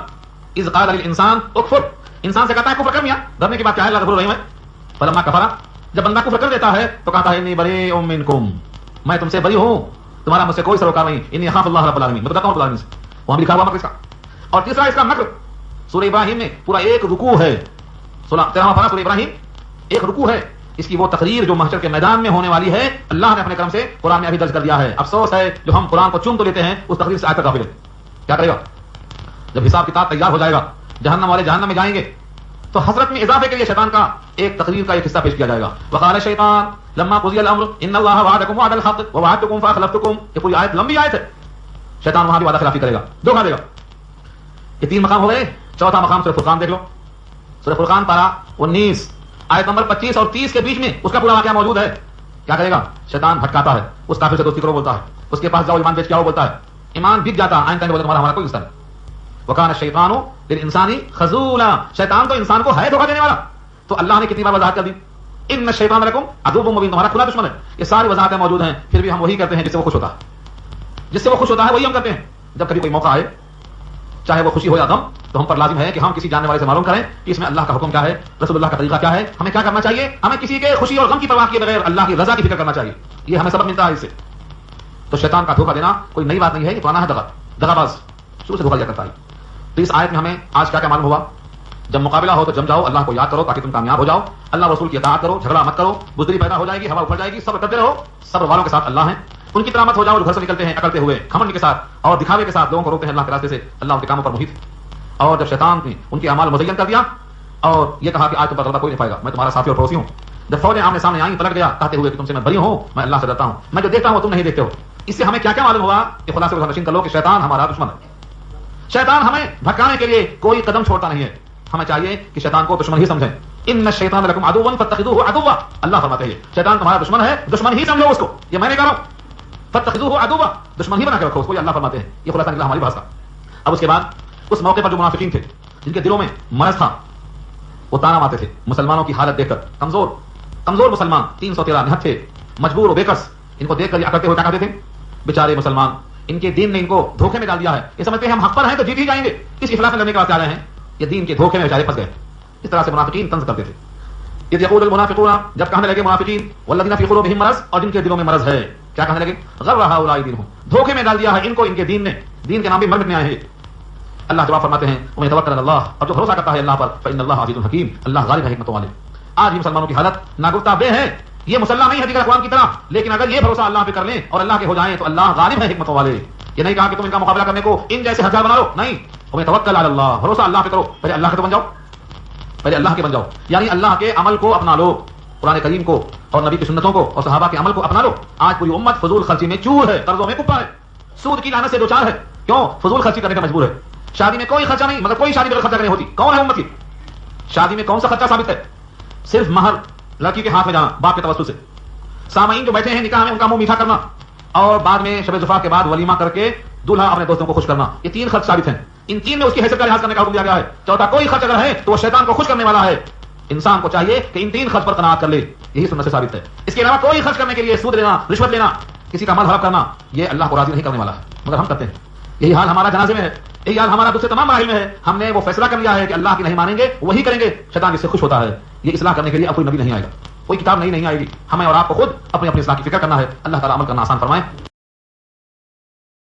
اذ قال للانسان اکفر، انسان سے کہتا ہے کفر کر میاں. ڈرنے کی بات کیا ہے؟ اللہ غفور رحیم ہے. فلما کفر، جب بندہ کفر کر دیتا ہے تو کہتا ہے انی بریء منکم، میں تم سے بری ہوں، تمہارا مجھ سے کوئی سروکار نہیں. انی اخاف اللہ رب العالمین، میں ڈرتا ہوں رب العالمین سے. وہاں لکھا ہوا مکر اس کا. اور تیسرا اس کا مکر سورہ ابراہیم میں پورا ایک رکوع ہے. 13واں پارہ سورہ ابراہیم ایک رکوع ہے. اس کی وہ تقریر جو محشر کے میدان میں ہونے والی ہے، اللہ نے اپنے کرم سے قرآن میں ابھی درج کر دیا ہے. افسوس ہے جو ہم قرآن کو چن تو لیتے ہیں، اس تقریر سے آج تک غافل ہیں. کیا کرے گا جب حساب کتاب تیار ہو جائے گا، جہنم والے جہنم میں جائیں گے، تو حسرت میں اضافے کے لیے شیطان کا ایک تقریر کا ایک حصہ پیش کیا جائے گا. وقال الشیطان لما قضی الامر ان اللہ وعدکم وعد الحق ووعدتکم فاخلفتکم. یہ پوری آیت لمبی آیت ہے. شیطان وہاں بھی وعدہ خلافی کرے گا، دھوکہ دے گا. یہ 3 مقام ہو گئے. چوتھا مقام سورہ فرقان دیکھ لو. سورہ فرقان پارہ 19 آیت نمبر 25 اور 30 کے بیچ میں اس کا پورا واقعہ موجود ہے. کیا کرے گا؟ شیطان بھٹکاتا ہے، اس کافر سے دوستی کرو بولتا ہے، اس کے پاس جاؤ ایمان بیچ کے آؤ بولتا ہے، ایمان بک جاتا ہے، آئندہ بولتا تمہارا ہمارا کوئی رشتہ نہیں. وکان الشیطان للانسان خذولا، شیطان تو انسان کو ہے دھوکہ دینے والا. تو اللہ نے کتنی بار وضاحت کر دی، ان الشیطان لکم عدو مبین، تمہارا کھلا دشمن ہے. یہ ساری وضاحتیں موجود ہیں، پھر بھی ہم وہی کرتے ہیں جس سے وہ خوش ہوتا ہے. جس سے وہ خوش ہوتا ہے وہی ہم کرتے ہیں. جب کبھی کوئی موقع آئے، چاہے وہ خوشی ہو یا غم، تو ہم پر لازم ہے کہ ہم کسی جاننے والے سے معلوم کریں کہ اس میں اللہ کا حکم کیا ہے، رسول اللہ کا طریقہ کیا ہے، ہمیں کیا کرنا چاہیے. ہمیں کسی کے خوشی اور غم کی پرواہ کیے بغیر اللہ کی رضا کی فکر کرنا چاہیے. یہ ہمیں سبق ملتا ہے اس سے. تو شیطان کا دھوکہ دینا کوئی نئی بات نہیں ہے، یہ پرانا ہے. دغا باز شروع سے دھوکہ دیا کرتا ہے. تو اس آیت میں ہمیں آج کیا کیا معلوم ہوا؟ جب مقابلہ ہو تو جم جاؤ، اللہ کو یاد کرو تاکہ تم کامیاب ہو جاؤ. اللہ رسول کی اطاعت کرو، جھگڑا مت کرو، بزدلی پیدا ہو جائے گی، ہوا اکھڑ جائے گی. صبر کرتے رہو، صبر والوں کے ساتھ اللہ ہیں. ان کی طرح مت ہو جاؤ جو گھر سے نکلتے ہیں اکڑتے ہوئے، گھمنڈ کے ساتھ اور دکھاوے کے ساتھ لوگوں کو روکتے ہیں اللہ کے راستے سے. اللہ ان کے کاموں پر محیط. اور جب شیطان نے ان کے اعمال مزین کر دیا اور یہ کہا کہ آج تم پر غلبہ کوئی نہیں پائے گا، میں تمہارا ساتھی اور پڑوسی ہوں. جب فوجیں آمنے سامنے آئیں، پلٹ گیا کہتے ہوئے کہ تم سے میں بری ہوں، میں اللہ سے ڈرتا ہوں، میں جو دیکھتا ہوں تم نہیں دیکھتے ہو. اس سے ہمیں کیا کیا معلوم ہوا کہ خلاصے کو نشین کر لو کہ شیطان ہمارا دشمن ہے. شیطان ہمیں بھٹکانے کے لیے کوئی قدم چھوڑتا نہیں ہے. ہمیں چاہیے کہ شیطان کو دشمن ہی سمجھیں. ان الشیطان لکم عدو فاتخذوه عدوا، اللہ فرماتے ہیں شیطان تمہارا دشمن ہے، دشمن ہی سمجھو اس کو. یہ میں نے کہا فاتخذوه عدوا، دشمن ہی بنا کے رکھو اس کو. یہ اللہ فرماتے ہیں. یہ خلاصہ نکلا ہماری بات کا. اب اس کے بعد اس موقع پر جو منافقین تھے، جن کے دلوں میں مرض تھا، وہ تانا مارتے تھے مسلمانوں کی حالت دیکھ کر. کمزور مسلمان 313 نہت تھے، مجبور و بےکس. ان کو دیکھ کر یہ کرتے ہوئے کیا کہتے تھے؟ بیچارے مسلمان، ان کے دین نے ان کو دھوکے میں ڈال دیا ہے، یہ سمجھتے ہیں ہم حق پر ہیں تو جیت ہی جائیں گے، اس اخلاص میں لڑنے کے واسطے آ رہے ہیں، یہ دین کے دھوکے میں بیچارے پھنس گئے۔ اس طرح سے منافقین طنز کرتے تھے۔ اذ یقول المنافقون، جب کہنے لگے منافقین، والذین فی قلوبہم مرض، اور جن کے دلوں میں مرض ہے، کیا کہنے لگے؟ غر ہؤلاء دینہم، دھوکے میں ڈال دیا ہے ان کو ان کے دین نے، دین کے نام بھی مر مٹنے آئے ہیں۔ اللہ جواب فرماتے ہیں ومن یتوکل علی اللہ، اور جو بھروسہ کرتا ہے اللہ پر، فإن اللہ عزیز حکیم، اللہ غالب ہے حکمت والے۔ آج بھی مسلمانوں کی حالت ناگفتہ بے ہے، یہ مسلح نہیں ہے دیگر اقوام کی طرح، لیکن اگر یہ بھروسہ اللہ پہ کر لیں اور اللہ کے ہو جائیں تو اللہ غالب ہے حکمت والے۔ یہ نہیں کہا کہ تم ان کا مقابلہ کرنے کو ان جیسے ہتھیار بنا لو، نہیں، ومن یتوکل علی اللہ، بھروسہ اللہ پہ کرو، پہلے اللہ کے تو بن جاؤ، پہلے اللہ کے بن جاؤ، یعنی اللہ کے عمل کو اپنا لو، قرآن کریم کو اور نبی کی سنتوں کو اور صحابہ کے عمل کو اپنا لو۔ آج پوری امت فضول خرچی میں چور ہے، قرضوں میں کپا ہے، سود کی لعنت سے دوچار ہے، کیوں؟ فضول خرچی کرنے کا مجبور ہے۔ شادی میں کوئی خرچہ نہیں، مگر کوئی شادی بغیر خرچہ کرنے ہوتی، کون ہے امت کی؟ شادی میں کون سا خرچہ ثابت ہے؟ صرف مہر لڑکی کے ہاتھ میں جانا باپ کے توسط سے، سامعین جو بیٹھے ہیں نکاح میں ان کا منہ میٹھا کرنا، اور بعد میں شب زفاف کے بعد ولیمہ کر کے دولہا اپنے دوستوں کو خوش کرنا، یہ 3 خرچ ثابت ہیں۔ ان 3 میں اس کی حیثیت کا لحاظ کرنے کا حکم دیا گیا ہے۔ چوتھا کوئی خرچ اگر ہے تو وہ شیطان کو خوش کرنے والا ہے۔ انسان کو چاہیے کہ ان 3 خرچ پر قناعت کر لے، یہی سنت سے ثابت ہے۔ اس کے علاوہ کوئی خرچ کرنے کے لیے سود لینا، رشوت لینا، کسی کا مال ہڑپ کرنا، یہ اللہ کو راضی نہیں کرنے والا ہے، مگر ہم کرتے ہیں۔ یہی حال ہمارا جنازے میں ہے، یہی حال ہمارا دوسرے تمام مراحل میں ہے۔ ہم نے وہ فیصلہ کر لیا ہے کہ اللہ کی نہیں مانیں گے، وہی کریں گے، شیطان اس سے خوش ہوتا ہے۔ یہ اصلاح کرنے کے لیے اب کوئی نبی نہیں آئے گا، کوئی کتاب نہیں آئے گی، ہمیں اور آپ کو خود اپنی اصلاح کی فکر کرنا ہے۔ اللہ تعالیٰ عمل کرنا آسان فرمائے۔